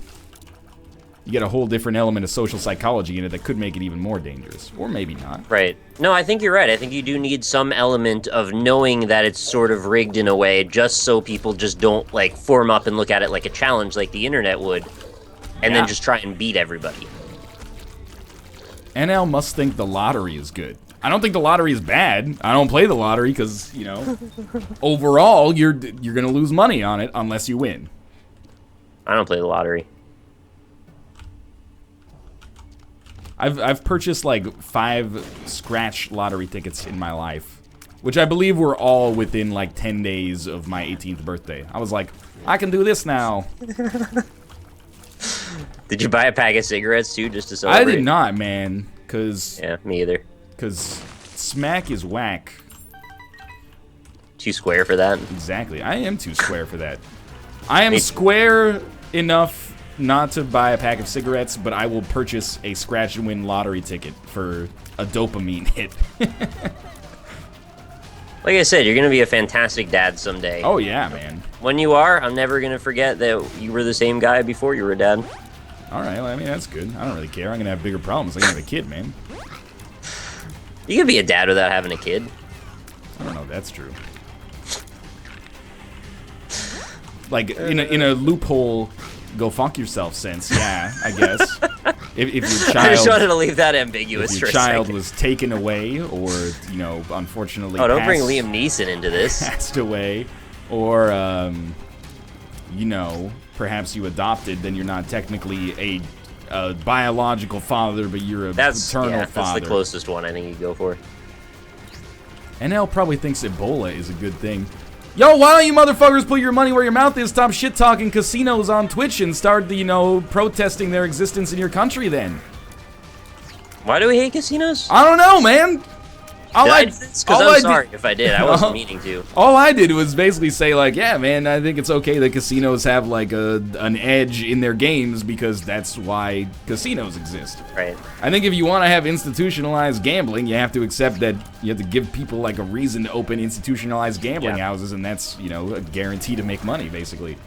You get a whole different element of social psychology in it that could make it even more dangerous. Or maybe not. Right. No, I think you're right. I think you do need some element of knowing that it's sort of rigged in a way, just so people just don't, like, form up and look at it like a challenge like the internet would, and then just try and beat everybody. NL must think the lottery is good. I don't think the lottery is bad. I don't play the lottery because, you know, overall, you're going to lose money on it unless you win. I don't play the lottery. I've purchased like 5 scratch lottery tickets in my life, which I believe were all within like 10 days of my 18th birthday. I was like, I can do this now. Did you buy a pack of cigarettes too, just to celebrate? I did not, man, cause yeah, me either. Cause smack is whack. Too square for that. Exactly, I am too square for that. I am square enough not to buy a pack of cigarettes, but I will purchase a scratch and win lottery ticket for a dopamine hit. Like I said, you're going to be a fantastic dad someday. Oh yeah, man. When you are, I'm never going to forget that you were the same guy before you were a dad. Alright, well, I mean, that's good. I don't really care. I'm going to have bigger problems. I'm going to have a kid, man. You can be a dad without having a kid. I don't know if that's true. Like, in a loophole, go fuck yourself sense, yeah, I guess. If your child, I just wanted to leave that ambiguous if your for a child second. was taken away, or, you know, unfortunately don't bring Liam Neeson into this. passed away, or, you know, perhaps you adopted, then you're not technically a biological father, but you're a paternal father. That's the closest one I think you'd go for. NL probably thinks Ebola is a good thing. Yo, why don't you motherfuckers put your money where your mouth is, stop shit-talking casinos on Twitch, and start, you know, protesting their existence in your country then? Why do we hate casinos? I don't know, man. Because I'm sorry if I did. I wasn't meaning to. All I did was basically say, like, yeah, man, I think it's okay that casinos have, like, an edge in their games because that's why casinos exist. Right. I think if you want to have institutionalized gambling, you have to accept that you have to give people, like, a reason to open institutionalized gambling houses, and that's, you know, a guarantee to make money, basically.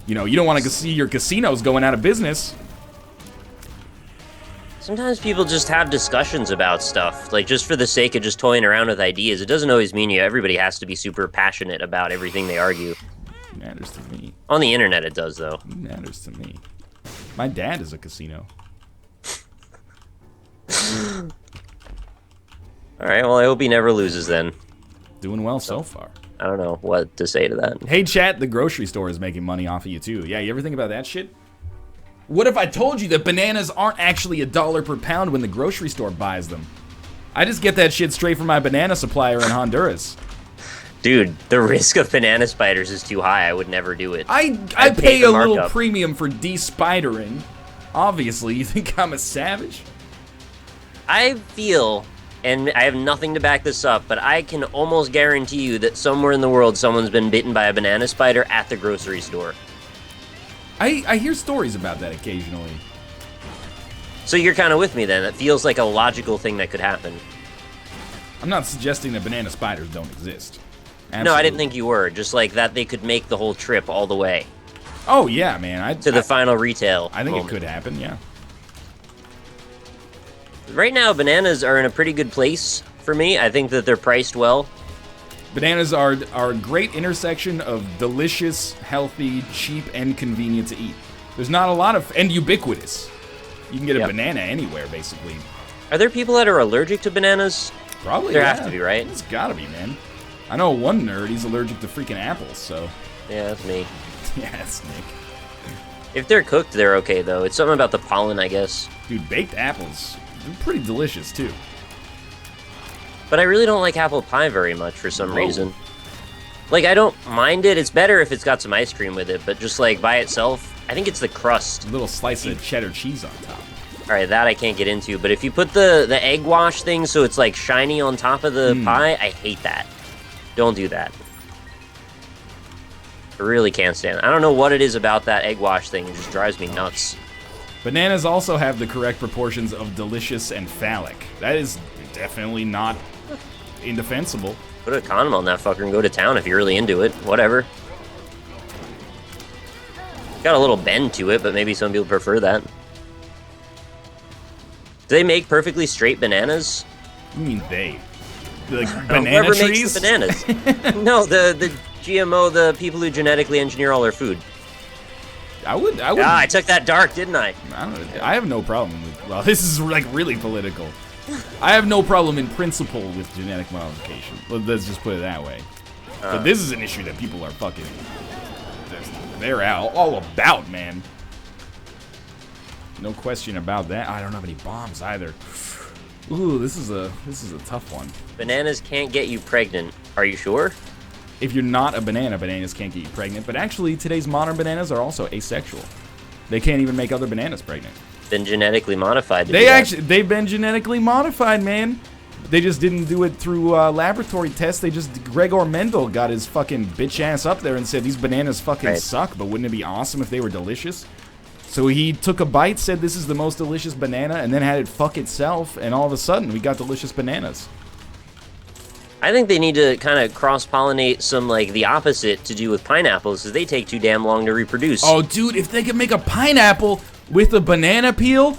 You know, you don't want to see your casinos going out of business. Sometimes people just have discussions about stuff, like just for the sake of just toying around with ideas. It doesn't always mean everybody has to be super passionate about everything they argue. It matters to me. On the internet it does, though. It matters to me. My dad is a casino. Alright, well I hope he never loses then. Doing well so far. I don't know what to say to that. Hey chat, the grocery store is making money off of you too. Yeah, you ever think about that shit? What if I told you that bananas aren't actually $1 per pound when the grocery store buys them? I just get that shit straight from my banana supplier in Honduras. Dude, the risk of banana spiders is too high. I would never do it. I pay a little premium for de-spidering. Obviously, you think I'm a savage? I feel, and I have nothing to back this up, but I can almost guarantee you that somewhere in the world someone's been bitten by a banana spider at the grocery store. I hear stories about that occasionally. So you're kind of with me then. It feels like a logical thing that could happen. I'm not suggesting that banana spiders don't exist. Absolutely. No, I didn't think you were. Just like that they could make the whole trip all the way. Oh, yeah, man. To the final retail I think moment. it could happen, yeah. Right now, bananas are in a pretty good place for me. I think that they're priced well. Bananas are a great intersection of delicious, healthy, cheap, and convenient to eat. There's not a lot of... and ubiquitous. You can get a banana anywhere, basically. Are there people that are allergic to bananas? Probably, There have to be, right? It's gotta be, man. I know one nerd, he's allergic to freaking apples, so... Yeah, that's me. Yeah, that's Nick. If they're cooked, they're okay, though. It's something about the pollen, I guess. Dude, baked apples, they're pretty delicious, too. But I really don't like apple pie very much for some reason. Like, I don't mind it. It's better if it's got some ice cream with it, but just, like, by itself, I think it's the crust. A little slice of cheddar cheese on top. All right, that I can't get into. But if you put the egg wash thing so it's, like, shiny on top of the pie, I hate that. Don't do that. I really can't stand it. I don't know what it is about that egg wash thing. It just drives me nuts. Bananas also have the correct proportions of delicious and phallic. That is definitely not indefensible. Put a condom on that fucker and go to town if you're really into it. Whatever. Got a little bend to it, but maybe some people prefer that. Do they make perfectly straight bananas? What do you mean they? Like banana Whoever trees? makes the bananas. No, the GMO, the people who genetically engineer all their food. I would. Ah, I took that dark, didn't I? I have no problem with. Well, this is like really political. I have no problem in principle with genetic modification. Let's just put it that way. But this is an issue that people are fucking. They're all about, man. No question about that. I don't have any bombs either. Ooh, this is a tough one. Bananas can't get you pregnant. Are you sure? If you're not a banana, bananas can't get you pregnant. But actually, today's modern bananas are also asexual. They can't even make other bananas pregnant. Been genetically modified to do that. They've been genetically modified, man. They just didn't do it through laboratory tests. Gregor Mendel got his fucking bitch ass up there and said these bananas fucking suck, but wouldn't it be awesome if they were delicious? So he took a bite, said this is the most delicious banana, and then had it fuck itself, and all of a sudden we got delicious bananas. I think they need to kind of cross-pollinate some, like, the opposite to do with pineapples, because they take too damn long to reproduce. Oh, dude, if they could make a pineapple with a banana peel,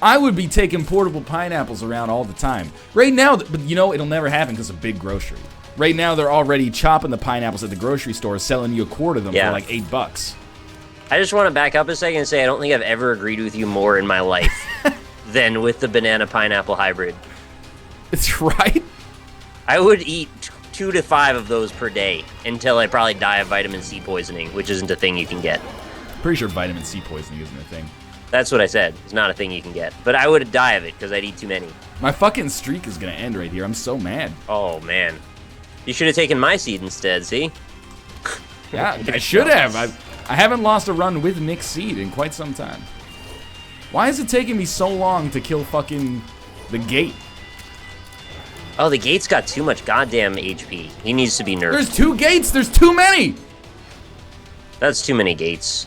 I would be taking portable pineapples around all the time. Right now, but you know, it'll never happen because of big grocery. Right now, they're already chopping the pineapples at the grocery store, selling you a quart of them for like $8. I just want to back up a second and say I don't think I've ever agreed with you more in my life than with the banana-pineapple hybrid. It's right. I would eat 2 to 5 of those per day until I probably die of vitamin C poisoning, which isn't a thing you can get. Pretty sure vitamin C poisoning isn't a thing. That's what I said. It's not a thing you can get. But I would die of it because I'd eat too many. My fucking streak is going to end right here. I'm so mad. Oh, man. You should have taken my seed instead, see? Yeah, I should have. I haven't lost a run with Nick's seed in quite some time. Why is it taking me so long to kill fucking the gate? Oh, the gate's got too much goddamn HP. He needs to be nerfed. There's 2 gates. There's too many. That's too many gates.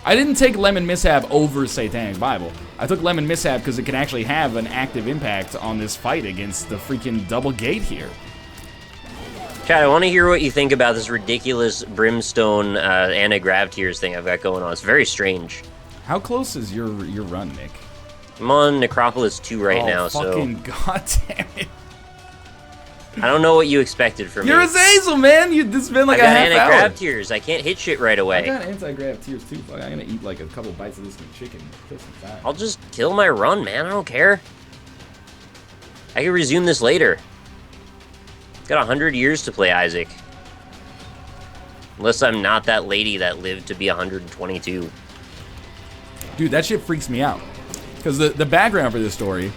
I didn't take Lemon Mishap over Satanic Bible. I took Lemon Mishap because it can actually have an active impact on this fight against the freaking double gate here. Chad, I want to hear what you think about this ridiculous brimstone anti-grav tears thing I've got going on. It's very strange. How close is your run, Nick? I'm on Necropolis 2 right now, so... fucking goddamn it. I don't know what you expected from me. You're Azazel, man! This has been like a half hour. I got anti-grav tears. I can't hit shit right away. I got anti-grav tears too. Fuck, I'm gonna eat like a couple bites of this chicken. I'll just kill my run, man. I don't care. I can resume this later. Got 100 years to play Isaac. Unless I'm not that lady that lived to be 122. Dude, that shit freaks me out. Because the background for this story...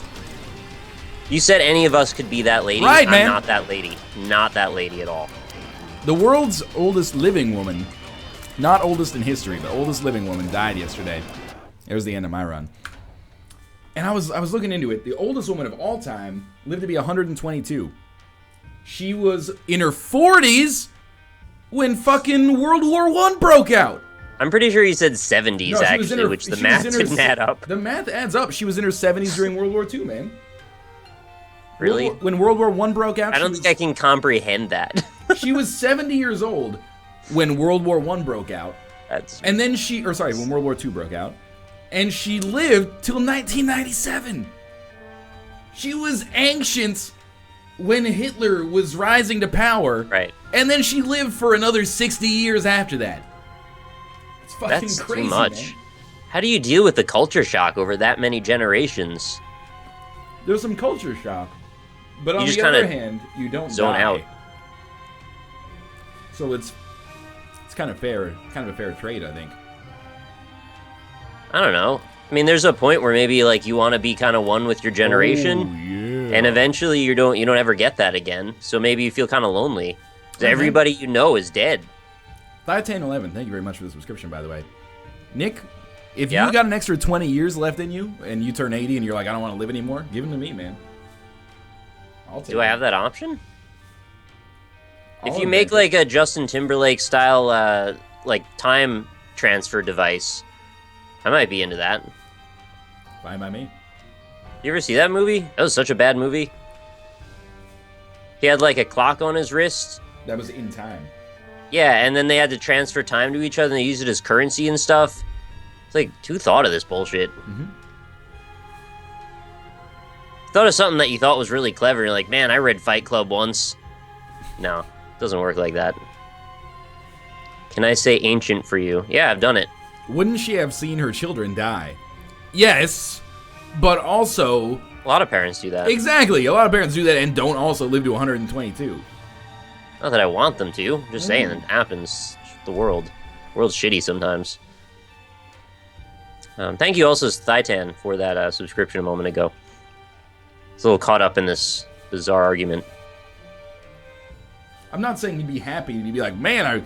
You said any of us could be that lady. Right, man. I'm not that lady. Not that lady at all. The world's oldest living woman, not oldest in history, but oldest living woman, died yesterday. It was the end of my run. And I was looking into it. The oldest woman of all time lived to be 122. She was in her 40s when fucking World War I broke out. I'm pretty sure you said 70s, no, actually, which the math didn't add up. The math adds up. She was in her 70s during World War II, man. Really? When World War I broke out? I don't think I can comprehend that. She was 70 years old when World War I broke out. And then when World War II broke out. And she lived till 1997. She was ancient when Hitler was rising to power. Right. And then she lived for another 60 years after that. It's fucking That's crazy, too much. Man. How do you deal with the culture shock over that many generations? There's some culture shock. But on the other hand, you don't zone die. Out. So it's kind of fair, kind of a fair trade, I think. I don't know. I mean, there's a point where maybe like you want to be kind of one with your generation. Oh, yeah. And eventually you don't ever get that again. So maybe you feel kind of lonely. 'Cause everybody you know is dead. 51011, thank you very much for the subscription, by the way. Nick, if Yeah? you got an extra 20 years left in you and you turn 80 and you're like, I don't want to live anymore, give them to me, man. I'll take Do I it. have that option? If I'll you make invent it. like a Justin Timberlake style like time transfer device, I might be into that. Fine by me. You ever see that movie? That was such a bad movie. He had like a clock on his wrist. That was in time. Yeah, and then they had to transfer time to each other and they used it as currency and stuff. It's like, who thought of this bullshit? Thought of something that you thought was really clever. You're like, man, I read Fight Club once. No, it doesn't work like that. Can I say ancient for you? Yeah, I've done it. Wouldn't she have seen her children die? Yes, but also... A lot of parents do that. Exactly, a lot of parents do that and don't also live to 122. Not that I want them to. I'm just saying it happens. It's the world. The world's shitty sometimes. Thank you also, Thytan, for that subscription a moment ago. It's a little caught up in this bizarre argument. I'm not saying you'd be happy. You'd be like, man,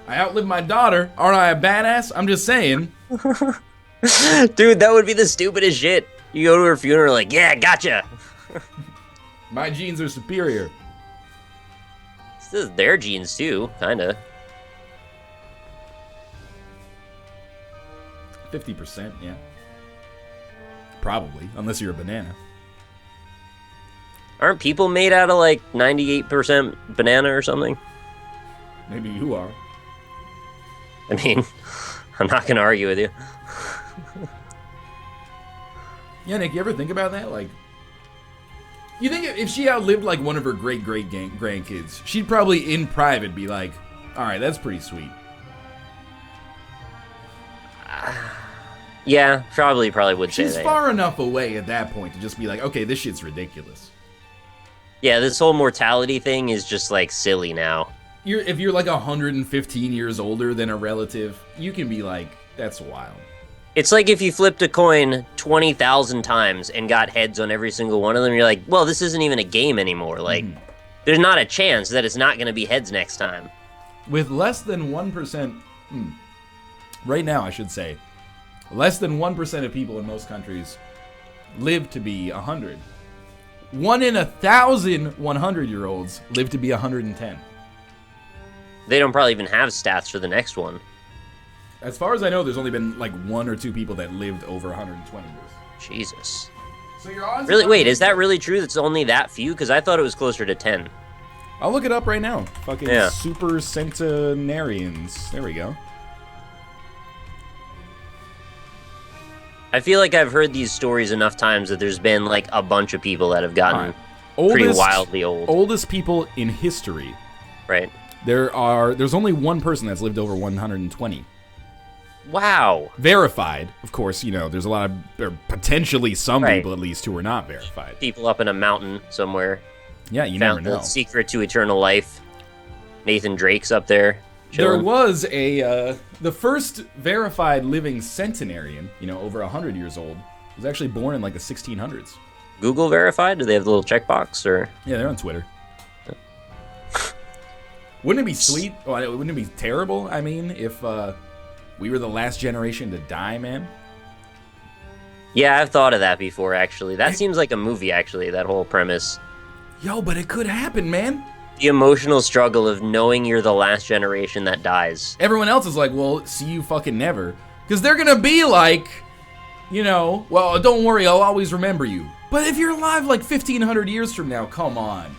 I outlived my daughter. Aren't I a badass? I'm just saying. Dude, that would be the stupidest shit. You go to her funeral like, yeah, gotcha. My genes are superior. This is their genes too, kinda. 50%, yeah. Probably, unless you're a banana. Aren't people made out of like 98% banana or something? Maybe you are. I mean, I'm not gonna argue with you. Yeah, Nick, you ever think about that? Like, you think if she outlived like one of her great-great-grandkids, she'd probably in private be like, all right, that's pretty sweet. Yeah, probably would say She's that. far enough away at that point to just be like, okay, this shit's ridiculous. Yeah, this whole mortality thing is just like silly now. If you're like 115 years older than a relative, you can be like, that's wild. It's like if you flipped a coin 20,000 times and got heads on every single one of them, you're like, well, this isn't even a game anymore. Like, there's not a chance that it's not going to be heads next time. With less than 1%, right now I should say, less than 1% of people in most countries live to be 100. 1 in 1,000 100-year-olds live to be 110. They don't probably even have stats for the next one. As far as I know, there's only been like 1 or 2 people that lived over 120 years. Jesus. So your odds Really? Wait, is that really true? That's only that few? Because I thought it was closer to 10. I'll look it up right now. Fucking Yeah. super centenarians. There we go. I feel like I've heard these stories enough times that there's been like a bunch of people that have gotten pretty wildly old. Oldest people in history. Right. There's only one person that's lived over 120. Wow. Verified, of course, you know, there's a lot of, or potentially some Right. people at least who are not verified. People up in a mountain somewhere. Yeah, you never Found know. the secret to eternal life. Nathan Drake's up there. There chilling. was the first verified living centenarian, you know, over 100 years old, was actually born in like the 1600s. Google verified? Do they have the little checkbox or? Yeah, they're on Twitter. Wouldn't it be sweet? Well, wouldn't it be terrible? I mean, if we were the last generation to die, man. Yeah, I've thought of that before. Actually, that seems like a movie. Actually, that whole premise. Yo, but it could happen, man. The emotional struggle of knowing you're the last generation that dies. Everyone else is like, well, see you fucking never. Because they're going to be like, you know, well, don't worry, I'll always remember you. But if you're alive like 1,500 years from now, come on.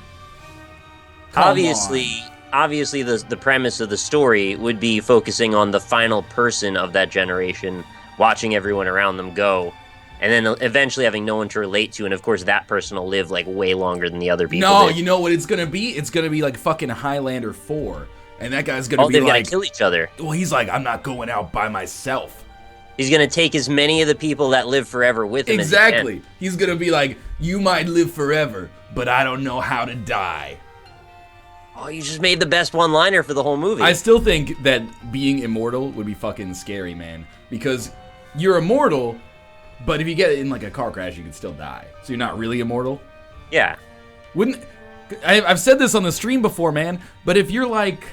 Obviously, the premise of the story would be focusing on the final person of that generation, watching everyone around them go, and then eventually having no one to relate to, and of course that person will live like way longer than the other people No, did. you know what it's going to be? It's going to be like fucking Highlander 4. And that guy's going to be they've got like, to kill each other. well, he's like, I'm not going out by myself. He's gonna take as many of the people that live forever with him. Exactly. As he can. He's going to be like, you might live forever, but I don't know how to die. Oh, you just made the best one-liner for the whole movie. I still think that being immortal would be fucking scary, man. Because you're immortal, but if you get in like a car crash, you can still die. So you're not really immortal. Yeah. I've said this on the stream before, man, but if you're like,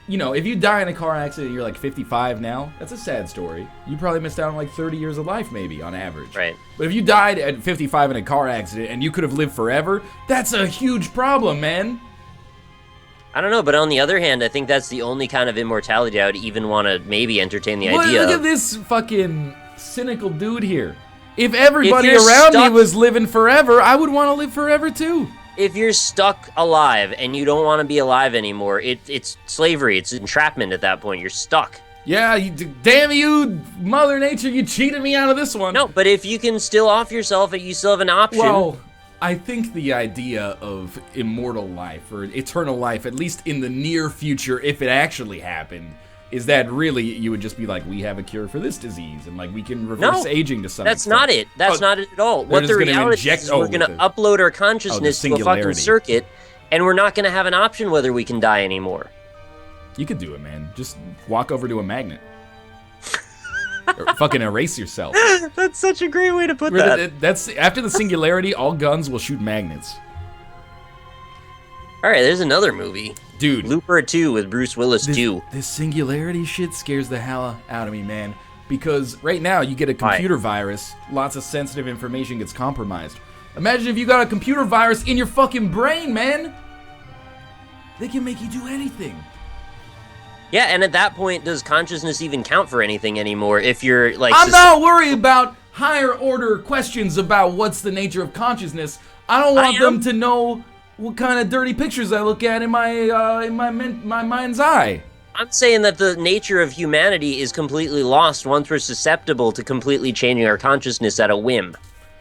if you die in a car accident and you're like 55 now, that's a sad story. You probably missed out on like 30 years of life maybe on average. Right. But if you died at 55 in a car accident and you could have lived forever, that's a huge problem, man. I don't know, but on the other hand, I think that's the only kind of immortality I would even want to maybe entertain the idea Look of. at this fucking cynical dude here. If everybody around me was living forever, I would want to live forever too. If you're stuck alive and you don't want to be alive anymore, it's slavery. It's entrapment at that point. You're stuck. Yeah, damn you, Mother Nature, you cheated me out of this one. No, but if you can still off yourself, you still have an option. Well, I think the idea of immortal life or eternal life, at least in the near future, if it actually happened, is that really you would just be like, we have a cure for this disease, and like we can reverse aging to some extent. That's not it. That's not it at all. What the reality is we're going to upload our consciousness to a fucking circuit, and we're not going to have an option whether we can die anymore. You could do it, man. Just walk over to a magnet. Or fucking erase yourself. That's such a great way to put that. That's after the Singularity, all guns will shoot magnets. All right, there's another movie. Dude. Looper 2 with Bruce Willis 2. This Singularity shit scares the hell out of me, man. Because right now, you get a computer virus, lots of sensitive information gets compromised. Imagine if you got a computer virus in your fucking brain, man. They can make you do anything. Yeah, and at that point, does consciousness even count for anything anymore? If you're like, I'm not worried about higher order questions about what's the nature of consciousness. I don't want them to know what kind of dirty pictures I look at in my mind's eye. I'm saying that the nature of humanity is completely lost once we're susceptible to completely changing our consciousness at a whim.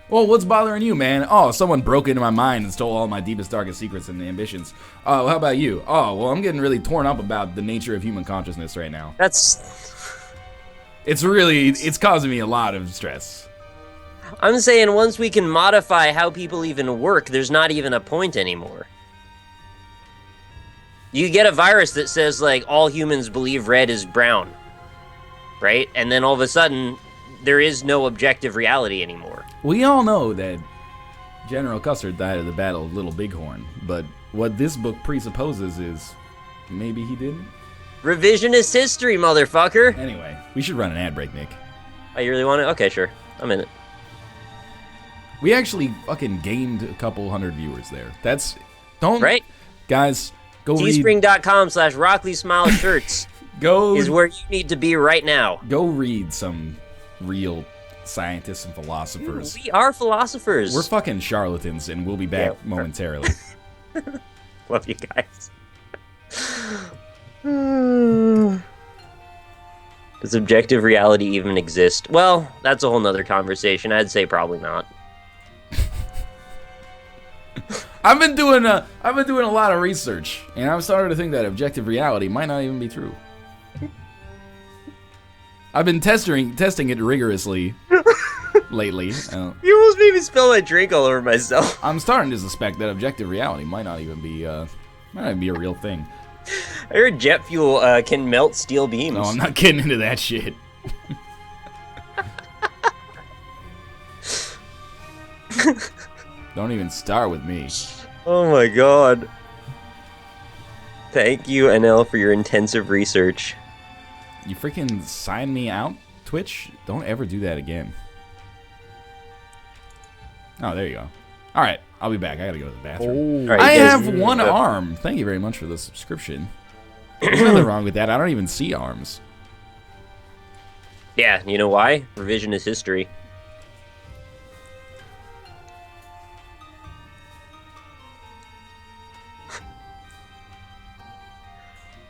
Well, what's bothering you, man? Oh, someone broke into my mind and stole all my deepest, darkest secrets and ambitions. Oh, how about you? Oh, well, I'm getting really torn up about the nature of human consciousness right now. It's causing me a lot of stress. I'm saying once we can modify how people even work, there's not even a point anymore. You get a virus that says, like, all humans believe red is brown, right? And then all of a sudden, there is no objective reality anymore. We all know that General Custer died at the Battle of Little Bighorn, but what this book presupposes is maybe he didn't. Revisionist history, motherfucker! Anyway, we should run an ad break, Nick. Oh, you really want it? Okay, sure. I'm in it. We actually fucking gained a couple hundred viewers there. Right? Guys, go read. Teespring.com/RockleySmileShirts is where you need to be right now. Go read some real scientists and philosophers. We are philosophers. We're fucking charlatans, and we'll be back momentarily. Love you guys. Does objective reality even exist? Well, that's a whole nother conversation. I'd say probably not. I've been doing a lot of research, and I'm starting to think that objective reality might not even be true. I've been testing it rigorously lately. You almost made me spill my drink all over myself. I'm starting to suspect that objective reality might not even be a real thing. I heard jet fuel can melt steel beams. No, I'm not getting into that shit. Don't even start with me. Oh my god. Thank you, NL, for your intensive research. You freaking sign me out, Twitch? Don't ever do that again. Oh, there you go. All right, I'll be back. I gotta go to the bathroom. Right, I have one arm. Thank you very much for the subscription. There's nothing wrong with that. I don't even see arms. Yeah, you know why? Revisionist history.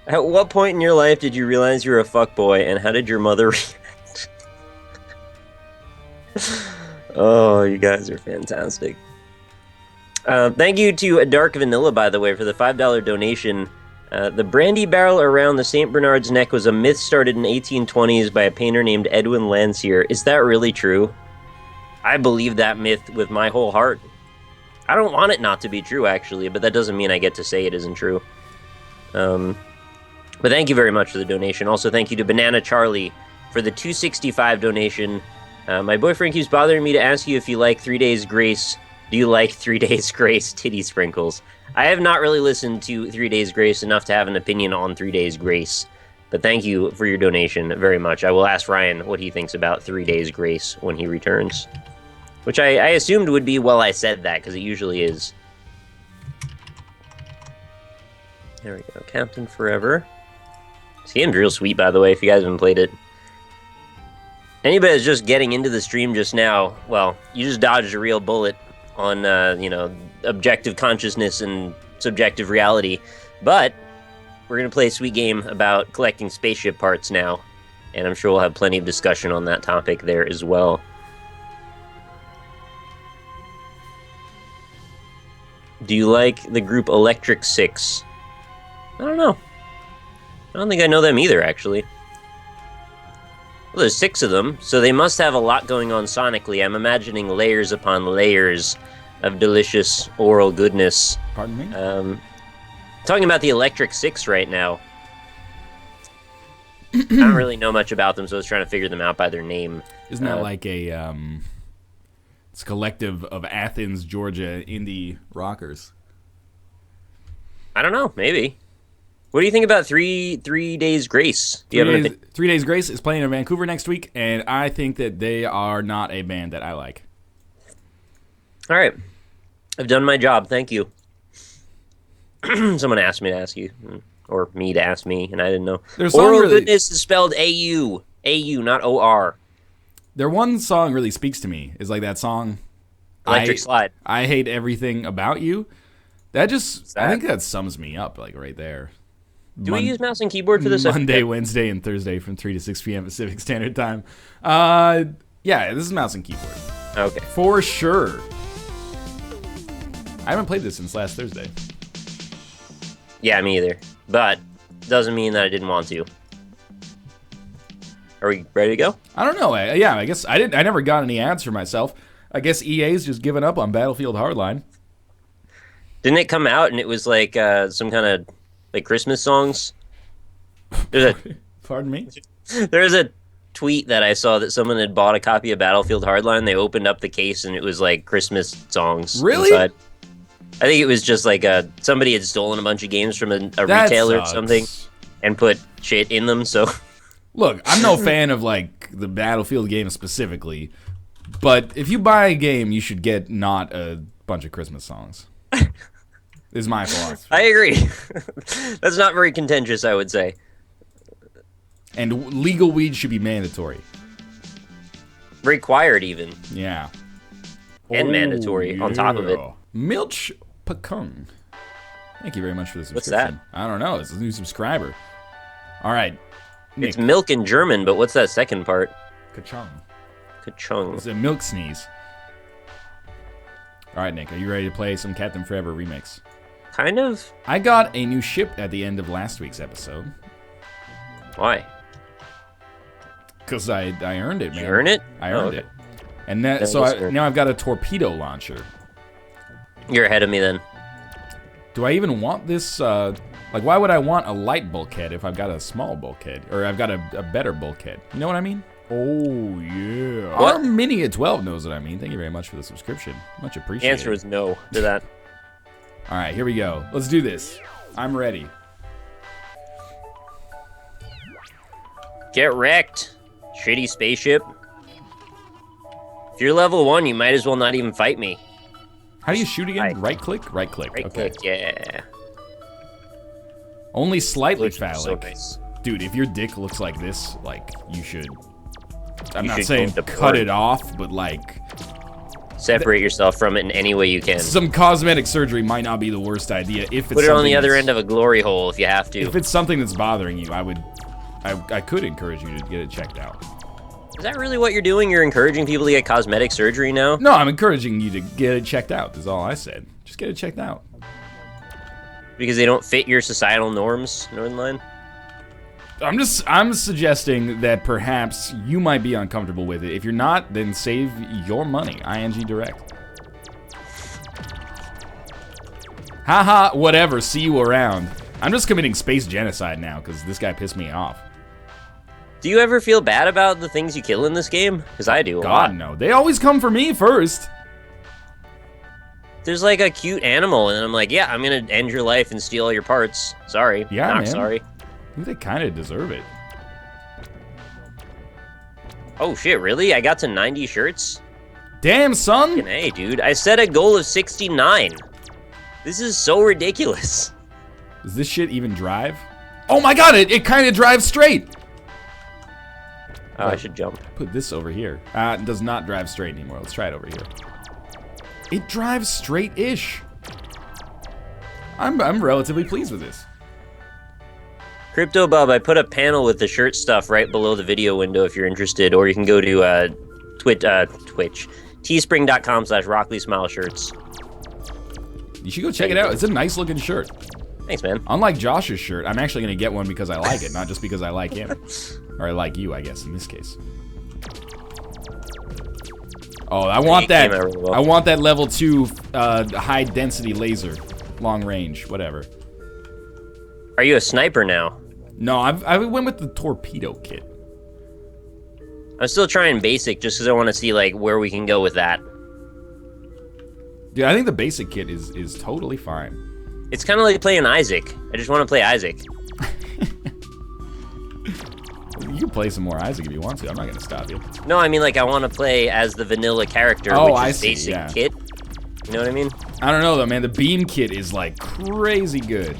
At what point in your life did you realize you were a fuckboy, and how did your mother react? Oh, you guys are fantastic. Thank you to Dark Vanilla, by the way, for the $5 donation. The brandy barrel around the St. Bernard's neck was a myth started in the 1820s by a painter named Edwin Landseer. Is that really true? I believe that myth with my whole heart. I don't want it not to be true, actually, but that doesn't mean I get to say it isn't true. But thank you very much for the donation. Also, thank you to Banana Charlie for the $2.65 donation. My boyfriend keeps bothering me to ask you if you like 3 Days Grace. Do you like 3 Days Grace titty sprinkles? I have not really listened to 3 Days Grace enough to have an opinion on 3 Days Grace, but thank you for your donation very much. I will ask Ryan what he thinks about 3 Days Grace when he returns, which I assumed would be, well, I said that, because it usually is. There we go, Captain Forever. This game's real sweet, by the way, if you guys haven't played it. Anybody that's just getting into the stream just now, well, you just dodged a real bullet on, objective consciousness and subjective reality. But we're going to play a sweet game about collecting spaceship parts now, and I'm sure we'll have plenty of discussion on that topic there as well. Do you like the group Electric Six? I don't know. I don't think I know them either, actually. Well, there's 6 of them, so they must have a lot going on sonically. I'm imagining layers upon layers of delicious oral goodness. Pardon me? Talking about the Electric Six right now. I don't really know much about them, so I was trying to figure them out by their name. Isn't that like a it's a collective of Athens, Georgia indie rockers? I don't know, maybe. What do you think about 3 Days Grace? Do you have 3 Days Grace is playing in Vancouver next week, and I think that they are not a band that I like. All right. I've done my job. Thank you. Someone asked me to ask you, or me to ask me, and I didn't know. Oral goodness is spelled A-U. A-U, not O-R. Their one song really speaks to me. Is like that song, Electric Slide. I Hate Everything About You. That just, I think that sums me up, like right there. Do we use mouse and keyboard for this Monday, Wednesday, and Thursday from 3 to 6 p.m. Pacific Standard Time. Yeah, this is mouse and keyboard. Okay. For sure. I haven't played this since last Thursday. Yeah, me either. But doesn't mean that I didn't want to. Are we ready to go? I don't know. I guess I never got any ads for myself. I guess EA's just given up on Battlefield Hardline. Didn't it come out and it was like some kind of like Christmas songs? Pardon me? There's a tweet that I saw that someone had bought a copy of Battlefield Hardline. They opened up the case and it was like Christmas songs. Really? Inside. I think it was just like somebody had stolen a bunch of games from a retailer or something and put shit in them. So, look, I'm no fan of like the Battlefield game specifically, but if you buy a game, you should get not a bunch of Christmas songs. Is my philosophy. I agree. That's not very contentious, I would say. And legal weed should be mandatory. Required, even. Yeah. And mandatory on top of it. Milch Pacung. Thank you very much for the subscription. What's that? I don't know. It's a new subscriber. All right. Nick. It's milk in German, but what's that second part? Kachung. Kachung. It's a milk sneeze. All right, Nick. Are you ready to play some Captain Forever remix? Kind of. I got a new ship at the end of last week's episode. Why? Because I earned it, man. You earn it? I earned it. And that, now I've got a torpedo launcher. You're ahead of me then. Do I even want this? Like, why would I want a light bulkhead if I've got a small bulkhead? Or I've got a better bulkhead? You know what I mean? Oh, yeah. What? Our Mini at 12 knows what I mean. Thank you very much for the subscription. Much appreciated. The answer is no to that. All right, here we go. Let's do this. I'm ready. Get wrecked. Shitty spaceship. If you're level 1, you might as well not even fight me. How do you shoot again? Right click? Right click. Right okay. click, yeah. Only slightly Looks phallic. so nice. Dude, if your dick looks like this, like, you should... I'm You not should saying go to cut porn. it off, but, like... Separate yourself from it in any way you can. Some cosmetic surgery might not be the worst idea if it's Put it on the something other that's- end of a glory hole if you have to. If it's something that's bothering you, I could encourage you to get it checked out. Is that really what you're doing? You're encouraging people to get cosmetic surgery now? No, I'm encouraging you to get it checked out, is all I said. Just get it checked out. Because they don't fit your societal norms, Northernlion? I'm suggesting that perhaps you might be uncomfortable with it. If you're not, then save your money. ING Direct. Haha, whatever, see you around. I'm just committing space genocide now, because this guy pissed me off. Do you ever feel bad about the things you kill in this game? Because I do a lot. God, no. They always come for me first. there's like a cute animal, and I'm like, yeah, I'm gonna end your life and steal all your parts. Sorry. Yeah, Not man. sorry. I think they kind of deserve it. Oh shit, really? I got to 90 shirts? Damn, son! Hey, dude, I set a goal of 69. This is so ridiculous. Does this shit even drive? Oh my god, it kind of drives straight! Oh, I should jump. Put this over here. It does not drive straight anymore. Let's try it over here. It drives straight-ish. I'm relatively pleased with this. Crypto Bub, I put a panel with the shirt stuff right below the video window if you're interested, or you can go to Twitch, teespring.com/RockleySmileShirts. You should go check it out. It's a nice looking shirt. Thanks, man. Unlike Josh's shirt, I'm actually going to get one because I like it, not just because I like him. Or I like you, I guess, in this case. Oh, I want that. I want that level 2 high density laser. Long range, whatever. Are you a sniper now? No, I went with the torpedo kit. I'm still trying basic just because I want to see like where we can go with that. Dude, I think the basic kit is totally fine. It's kind of like playing Isaac. I just want to play Isaac. You can play some more Isaac if you want to. I'm not going to stop you. No, I mean like I want to play as the vanilla character, which is basic kit. You know what I mean? I don't know though, man. The beam kit is like crazy good.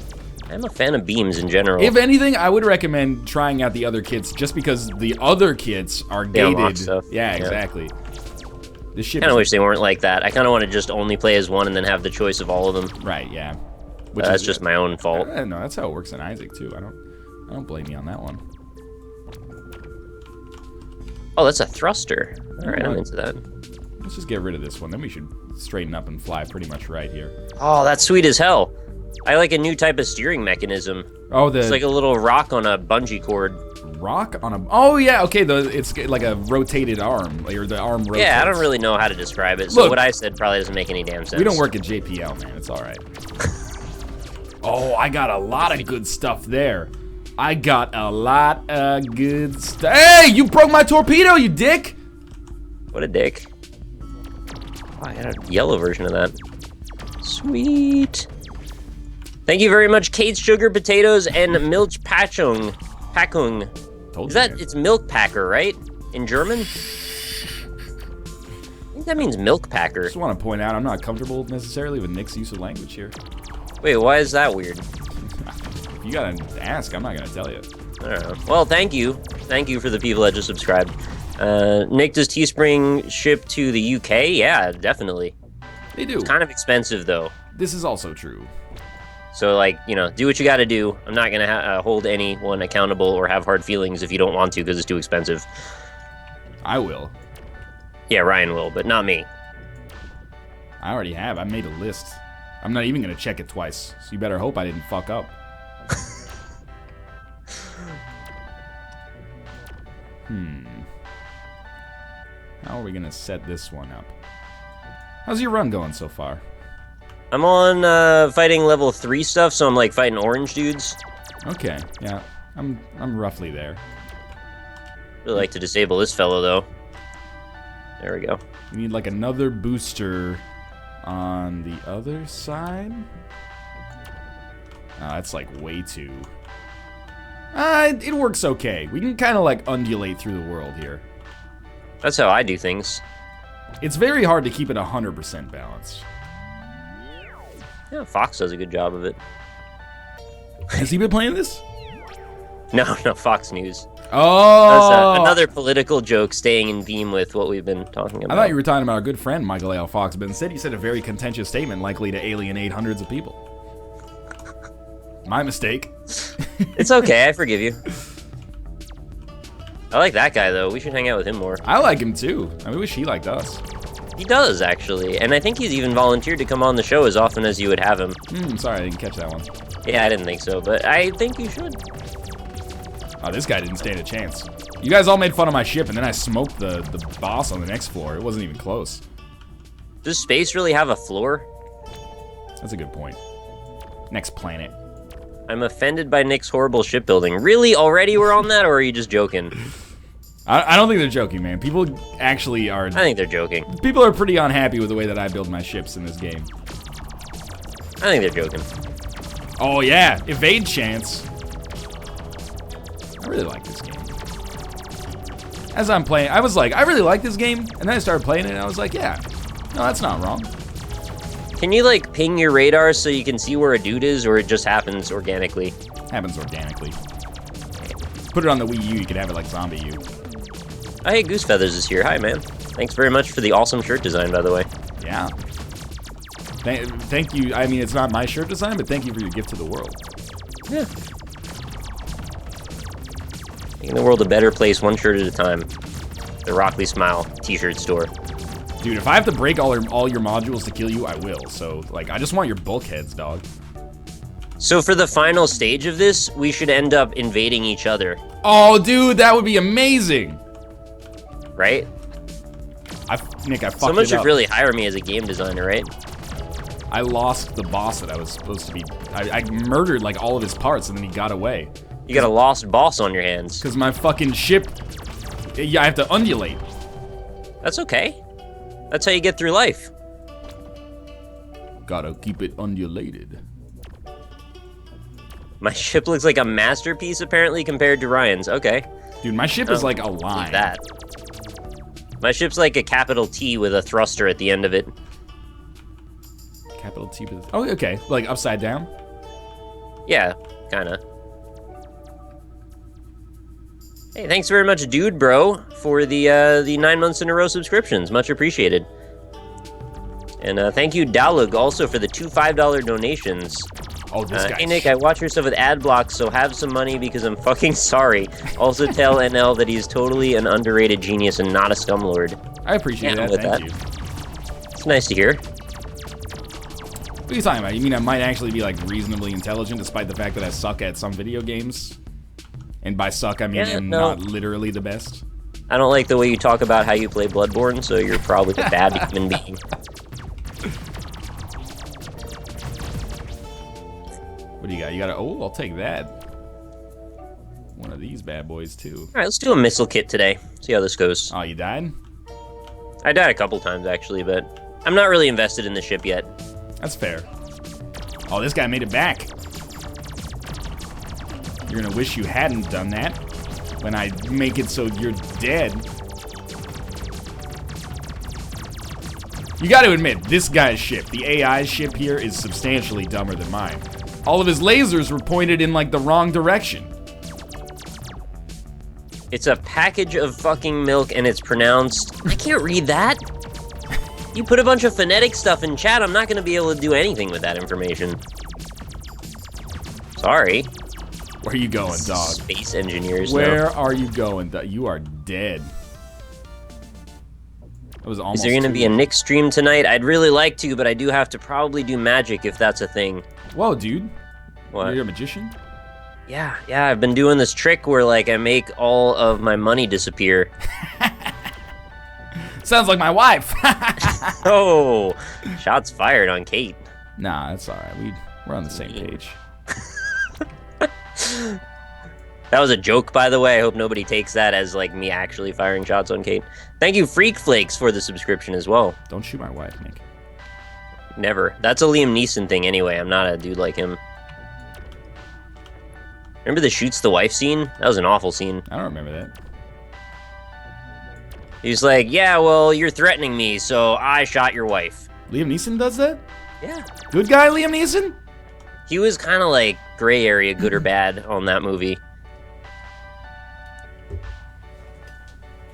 I'm a fan of beams in general. If anything, I would recommend trying out the other kits just because the other kits are gated. Yeah, exactly. This shit. I kind of wish they weren't like that. I kind of want to just only play as one and then have the choice of all of them. Right. Yeah. That's just my own fault. No, that's how it works in Isaac too. I don't blame you on that one. Oh, that's a thruster. All right, I'm into that. Let's just get rid of this one. Then we should straighten up and fly pretty much right here. Oh, that's sweet as hell. I like a new type of steering mechanism. Oh, it's like a little rock on a bungee cord. Rock on a... Oh, yeah, okay, it's like a rotated arm, or the arm rotates. Yeah, I don't really know how to describe it, so look, what I said probably doesn't make any damn sense. We don't work at JPL, man. It's all right. Oh, I got a lot of good stuff there. I got a lot of good stuff. Hey, you broke my torpedo, you dick! What a dick. Oh, I got a yellow version of that. Sweet. Thank you very much, Kate's Sugar Potatoes and Milch Packung. Is that, it's milk packer, right? In German? I think that means milk packer. I just want to point out I'm not comfortable necessarily with Nick's use of language here. Wait, why is that weird? If you gotta ask, I'm not gonna tell you. I don't know. Well, thank you. Thank you for the people that just subscribed. Nick, does Teespring ship to the UK? Yeah, definitely. They do. It's kind of expensive, though. This is also true. So, like, you know, do what you gotta do. I'm not gonna hold anyone accountable or have hard feelings if you don't want to because it's too expensive. I will. Yeah, Ryan will, but not me. I already have. I made a list. I'm not even gonna check it twice, so you better hope I didn't fuck up. How are we gonna set this one up? How's your run going so far? I'm on fighting level 3 stuff, so I'm like fighting orange dudes. Okay, yeah, I'm roughly there. Really like to disable this fellow though. There we go. We need like another booster on the other side. Oh, that's like way too. It works okay. We can kind of like undulate through the world here. That's how I do things. It's very hard to keep it 100% balanced. Yeah, Fox does a good job of it. Has he been playing this? No, Fox News. Oh! That's another political joke staying in theme with what we've been talking about. I thought you were talking about our good friend Michael A. L. Fox, but instead you said a very contentious statement likely to alienate hundreds of people. My mistake. It's okay, I forgive you. I like that guy, though. We should hang out with him more. I like him, too. I wish he liked us. He does, actually. And I think he's even volunteered to come on the show as often as you would have him. Sorry, I didn't catch that one. Yeah, I didn't think so, but I think you should. Oh, this guy didn't stand a chance. You guys all made fun of my ship, and then I smoked the boss on the next floor. It wasn't even close. Does space really have a floor? That's a good point. Next planet. I'm offended by Nick's horrible shipbuilding. Really? Already we're on that, or are you just joking? I don't think they're joking, man. People actually are... I think they're joking. People are pretty unhappy with the way that I build my ships in this game. I think they're joking. Oh yeah, evade chance. I really like this game. As I'm playing, I was like, I really like this game, and then I started playing it, and I was like, yeah, no, that's not wrong. Can you, like, ping your radar so you can see where a dude is, or it just happens organically? Happens organically. Put it on the Wii U, you could have it like Zombie U. Oh, hey, Goose Feathers is here. Hi, man. Thanks very much for the awesome shirt design, by the way. Yeah. Thank you. I mean, it's not my shirt design, but thank you for your gift to the world. Yeah. Making the world a better place, one shirt at a time. The Rockley Smile t-shirt store. Dude, if I have to break all your modules to kill you, I will. So, like, I just want your bulkheads, dog. So for the final stage of this, we should end up invading each other. Oh, dude, that would be amazing. Right? Nick, I fucked Someone it should up. really hire me as a game designer, right? I lost the boss that I was supposed to be. I murdered, like, all of his parts, and then he got away. You got a lost boss on your hands. Because my fucking ship... Yeah, I have to undulate. That's okay. That's how you get through life. Gotta keep it undulated. My ship looks like a masterpiece, apparently, compared to Ryan's. Okay. Dude, my ship is like a line. Like that. My ship's like a capital T with a thruster at the end of it. Capital T. Oh, okay. Like upside down? Yeah, kinda. Hey, thanks very much, Dude Bro, for the 9 months in a row subscriptions. Much appreciated. And thank you, Dalug, also for the 2 $5 donations. Oh, this guy. Hey, Nick, I watch your stuff with ad blocks, so have some money because I'm fucking sorry. Also tell NL that he's totally an underrated genius and not a scumlord. I appreciate that. Thank you. It's nice to hear. What are you talking about? You mean I might actually be, like, reasonably intelligent despite the fact that I suck at some video games? And by suck, I mean I'm not literally the best. I don't like the way you talk about how you play Bloodborne, so you're probably a bad human being. What do you got? You got a... Oh, I'll take that. One of these bad boys, too. All right, let's do a missile kit today. See how this goes. Oh, you died? I died a couple times, actually, but I'm not really invested in the ship yet. That's fair. Oh, this guy made it back. You're gonna wish you hadn't done that when I make it so you're dead. You gotta admit, this guy's ship, the AI ship here, is substantially dumber than mine. All of his lasers were pointed in, like, the wrong direction. It's a package of fucking milk, and it's pronounced... I can't read that. You put a bunch of phonetic stuff in chat, I'm not gonna be able to do anything with that information. Sorry. Where are you going, dog? Space engineers. Where are you going? You are dead. That was almost. Is there gonna be a Nick stream tonight? I'd really like to, but I do have to probably do magic if that's a thing. Whoa, dude. What? You're a magician? Yeah, I've been doing this trick where, like, I make all of my money disappear. Sounds like my wife. Oh, shots fired on Kate. Nah, that's all right. We're on the same page. That was a joke, by the way. I hope nobody takes that as, like, me actually firing shots on Kate. Thank you, Freak Flakes, for the subscription as well. Don't shoot my wife, Nick. Never. That's a Liam Neeson thing anyway. I'm not a dude like him. Remember the shoots the wife scene? That was an awful scene. I don't remember that. He's like, yeah, well, you're threatening me, so I shot your wife. Liam Neeson does that? Yeah. Good guy, Liam Neeson? He was kind of like gray area, good or bad, on that movie.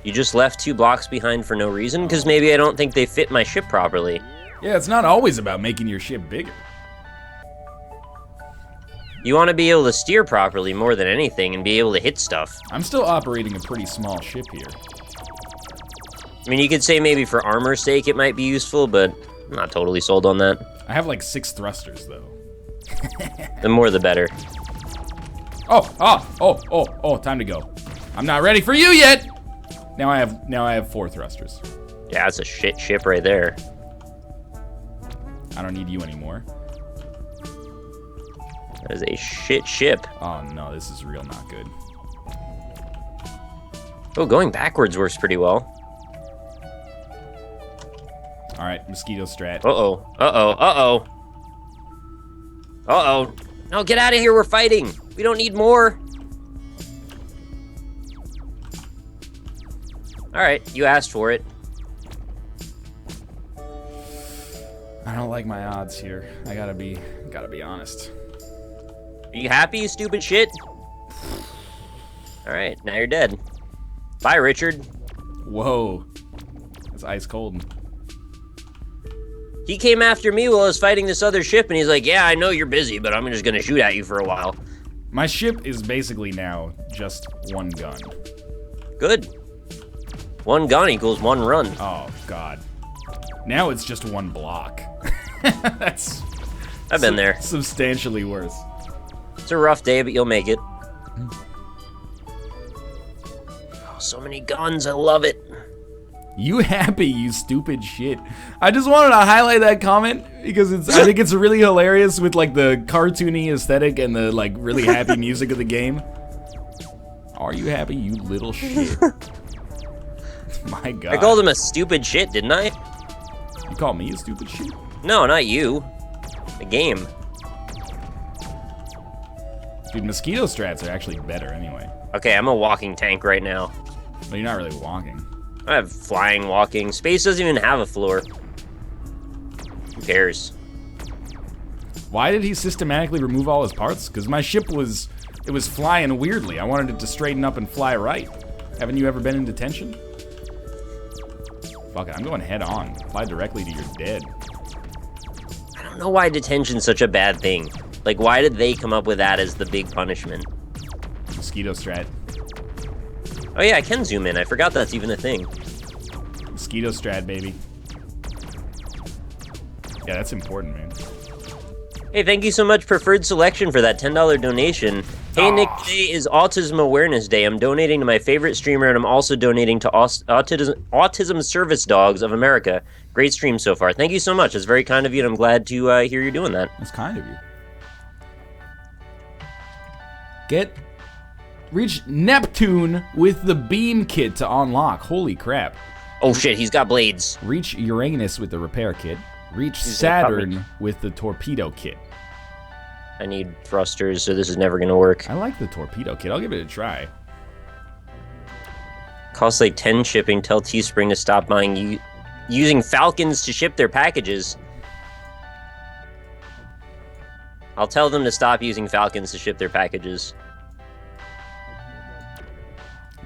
You just left 2 blocks behind for no reason? Because maybe I don't think they fit my ship properly. Yeah, it's not always about making your ship bigger. You want to be able to steer properly more than anything and be able to hit stuff. I'm still operating a pretty small ship here. I mean, you could say maybe for armor's sake it might be useful, but I'm not totally sold on that. I have like 6 thrusters, though. The more the better. Oh, time to go. I'm not ready for you yet! Now I have 4 thrusters. Yeah, that's a shit ship right there. I don't need you anymore. That is a shit ship. Oh no, this is real not good. Oh, going backwards works pretty well. Alright, mosquito strat. Uh-oh. Uh-oh. Uh-oh. Uh-oh. No, get out of here. We're fighting. We don't need more. All right, you asked for it. I don't like my odds here. I gotta be honest. Are you happy, you stupid shit? All right, now you're dead. Bye, Richard. Whoa. That's ice cold. He came after me while I was fighting this other ship, and he's like, yeah, I know you're busy, but I'm just gonna shoot at you for a while. My ship is basically now just one gun. Good. One gun equals one run. Oh, God. Now it's just one block. That's... I've been there. Substantially worse. It's a rough day, but you'll make it. Oh, so many guns. I love it. You happy, you stupid shit. I just wanted to highlight that comment because I think it's really hilarious with like the cartoony aesthetic and the like really happy music of the game. Are you happy, you little shit? My God. I called him a stupid shit, didn't I? You called me a stupid shit? No, not you. The game. Dude, mosquito strats are actually better anyway. Okay, I'm a walking tank right now. But you're not really walking. I have flying, walking. Space doesn't even have a floor. Who cares? Why did he systematically remove all his parts? Because my ship was flying weirdly. I wanted it to straighten up and fly right. Haven't you ever been in detention? Fuck it, I'm going head on. Fly directly to your dead. I don't know why detention's such a bad thing. Like, why did they come up with that as the big punishment? Mosquito strat. Oh yeah, I can zoom in. I forgot that's even a thing. Mosquito strat, baby. Yeah, that's important, man. Hey, thank you so much, Preferred Selection, for that $10 donation. Hey, Nick, today is Autism Awareness Day. I'm donating to my favorite streamer, and I'm also donating to Autism Service Dogs of America. Great stream so far. Thank you so much. It's very kind of you, and I'm glad to hear you're doing that. That's kind of you. Reach Neptune with the beam kit to unlock. Holy crap. Oh shit, he's got blades. Reach Uranus with the repair kit. Reach Saturn with the torpedo kit. I need thrusters, so this is never gonna work. I like the torpedo kit. I'll give it a try. Costs like 10 shipping. Tell Teespring to stop buying using Falcons to ship their packages. I'll tell them to stop using Falcons to ship their packages.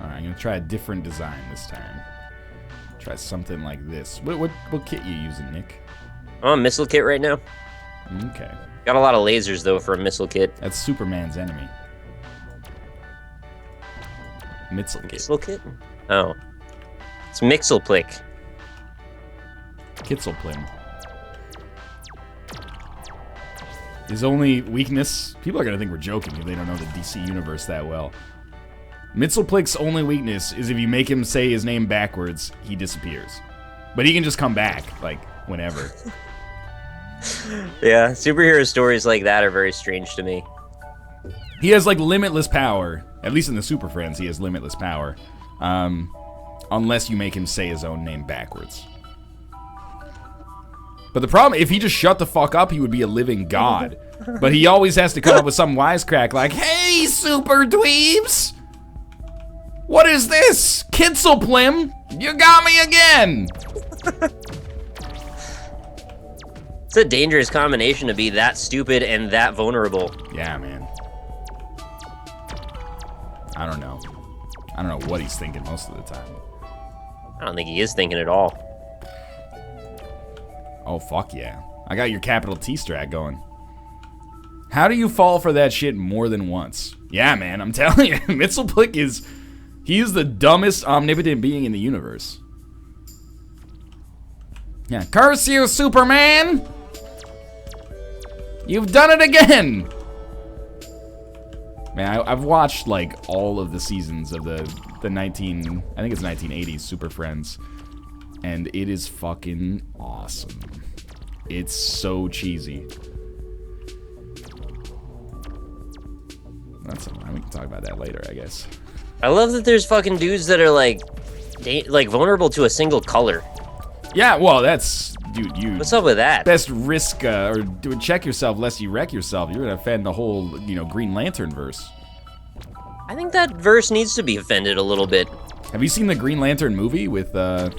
Alright, I'm gonna try a different design this time. Try something like this. What kit you using, Nick? I'm on missile kit right now. Okay. Got a lot of lasers though for a missile kit. That's Superman's enemy. Missile kit. Missile kit? Oh. It's Mixelplick. Kitzelplim. His only weakness... People are gonna think we're joking if they don't know the DC universe that well. Mixelplick's only weakness is if you make him say his name backwards, he disappears. But he can just come back, like, whenever. Yeah, superhero stories like that are very strange to me. He has, like, limitless power. At least in the Super Friends, he has limitless power. Unless you make him say his own name backwards. But the problem, if he just shut the fuck up, he would be a living god. But he always has to come up with some wisecrack like, hey, super dweebs! What is this? Kitzelplim? You got me again! It's a dangerous combination to be that stupid and that vulnerable. Yeah, man. I don't know. I don't know what he's thinking most of the time. I don't think he is thinking at all. Oh, fuck yeah. I got your capital T strat going. How do you fall for that shit more than once? Yeah, man, I'm telling you. Mixelplick is... He is the dumbest omnipotent being in the universe. Yeah, curse you, Superman! You've done it again! Man, I've watched, like, all of the seasons of the I think it's 1980s Super Friends. And it is fucking awesome. It's so cheesy. That's something. We can talk about that later, I guess. I love that there's fucking dudes that are like vulnerable to a single color. Yeah, well, that's... Dude, you... What's up with that? Best risk, or check yourself lest you wreck yourself. You're gonna offend the whole, Green Lantern verse. I think that verse needs to be offended a little bit. Have you seen the Green Lantern movie with, Thor?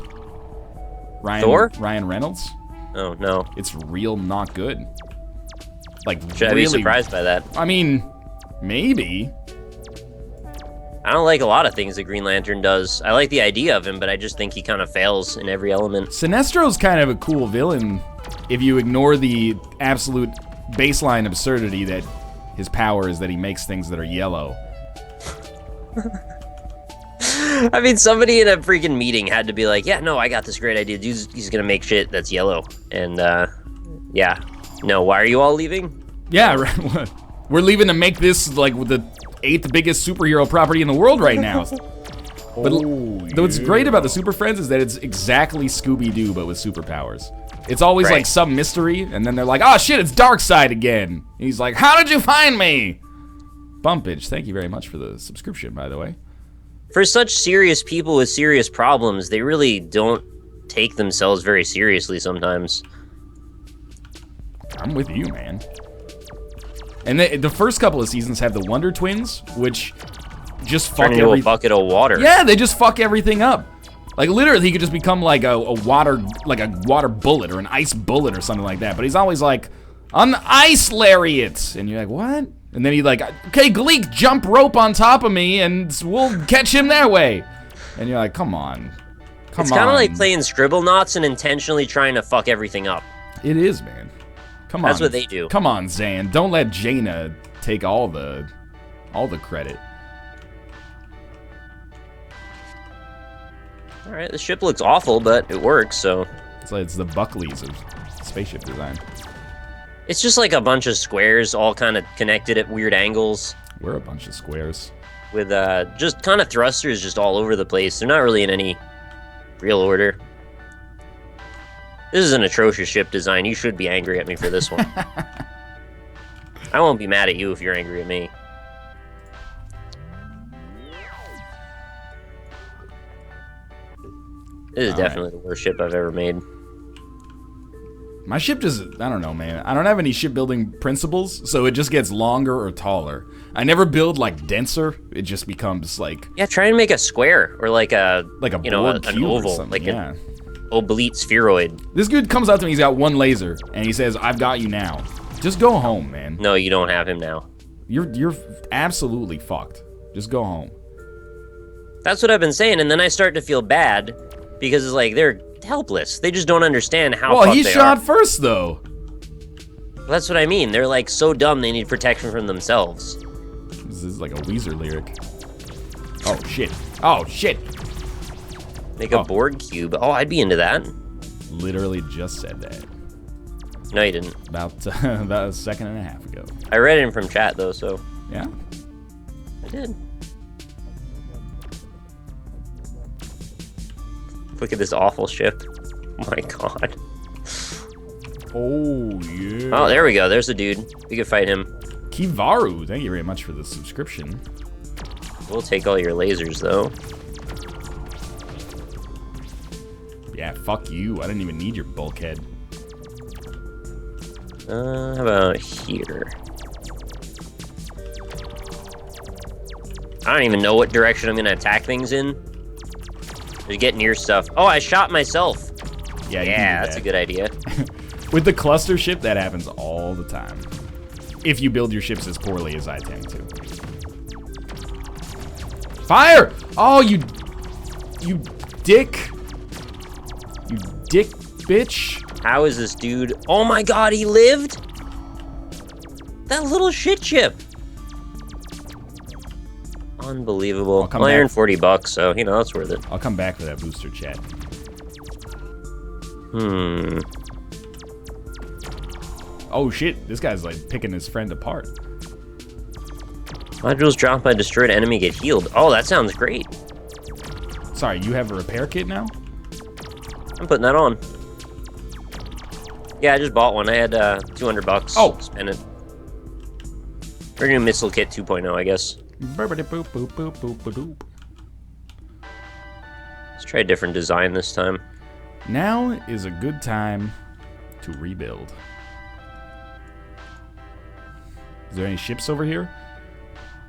Ryan Reynolds? Oh, no. It's real not good. Like, Should I be surprised by that? I mean, maybe. I don't like a lot of things that Green Lantern does. I like the idea of him, but I just think he kind of fails in every element. Sinestro's kind of a cool villain if you ignore the absolute baseline absurdity that his power is that he makes things that are yellow. I mean, somebody in a freaking meeting had to be like, yeah, no, I got this great idea. He's gonna make shit that's yellow. And, yeah. No, why are you all leaving? Yeah, right. We're leaving to make this, like, the 8th biggest superhero property in the world right now. But what's great about the Super Friends is that it's exactly Scooby-Doo, but with superpowers. It's always, like, some mystery, and then they're like, oh, shit, it's Darkseid again. And he's like, how did you find me? Bumpage, thank you very much for the subscription, by the way. For such serious people with serious problems, they really don't take themselves very seriously sometimes. I'm with you, man. And the first couple of seasons have the Wonder Twins, which just fuck into a bucket of water. Yeah, they just fuck everything up. Like, literally, he could just become like a water bullet or an ice bullet or something like that. But he's always like, on the ice lariat. And you're like, what? And then he's like, okay, Gleek, jump rope on top of me, and we'll catch him that way. And you're like, come on. It's kind of like playing Scribblenauts and intentionally trying to fuck everything up. It is, man. Come on. That's what they do. Come on, Zan. Don't let Jaina take all the credit. All right, the ship looks awful, but it works, so... It's the Buckleys of spaceship design. It's just like a bunch of squares all kind of connected at weird angles. We're a bunch of squares. With just kind of thrusters just all over the place. They're not really in any real order. This is an atrocious ship design. You should be angry at me for this one. I won't be mad at you if you're angry at me. This is definitely the worst ship I've ever made. My ship just, I don't know, man. I don't have any shipbuilding principles, so it just gets longer or taller. I never build, like, denser. It just becomes, like... Yeah, try and make a square, or like a you know, an oval, like an oblate spheroid. This dude comes up to me, he's got one laser, and he says, I've got you now. Just go home, man. No, you don't have him now. You're absolutely fucked. Just go home. That's what I've been saying, and then I start to feel bad, because it's like, they're helpless. They just don't understand how well, he shot first, though. Well, that's what I mean. They're, like, so dumb they need protection from themselves. This is like a Weezer lyric. Oh, shit. Oh, shit. Make a Borg cube. Oh, I'd be into that. Literally just said that. No, you didn't. About a second and a half ago. I read it from chat, though, so... Yeah? I did. Look at this awful ship. Oh my god. Oh, yeah. Oh, there we go. There's the dude. We could fight him. Kivaru, thank you very much for the subscription. We'll take all your lasers, though. Yeah, fuck you. I didn't even need your bulkhead. How about here? I don't even know what direction I'm gonna attack things in. To get near stuff. Oh, I shot myself. Yeah, that's a good idea. With the cluster ship, that happens all the time. If you build your ships as poorly as I tend to. Fire! Oh, you dick. You dick bitch. How is this dude? Oh my god, he lived? That little shit ship. Unbelievable. Well, I earned $40, so, you know, that's worth it. I'll come back for that booster chat. Oh, shit. This guy's, like, picking his friend apart. Modules dropped by destroyed enemy get healed. Oh, that sounds great. Sorry, you have a repair kit now? I'm putting that on. Yeah, I just bought one. I had $200. Oh. Spend it. We're doing Missile Kit 2.0, I guess. Let's try a different design this time. Now is a good time to rebuild. Is there any ships over here?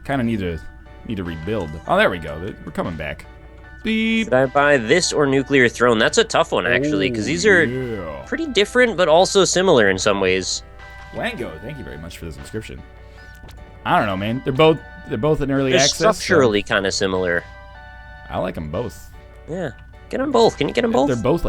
Kind of need to rebuild. Oh, there we go. We're coming back. Beep. Should I buy this or Nuclear Throne? That's a tough one, actually, because these are pretty different, but also similar in some ways. Wango, thank you very much for the subscription. I don't know, man. They're both in early They're access. Structurally kind of similar. I like them both. Yeah. Get them both. Can you get them both? They're both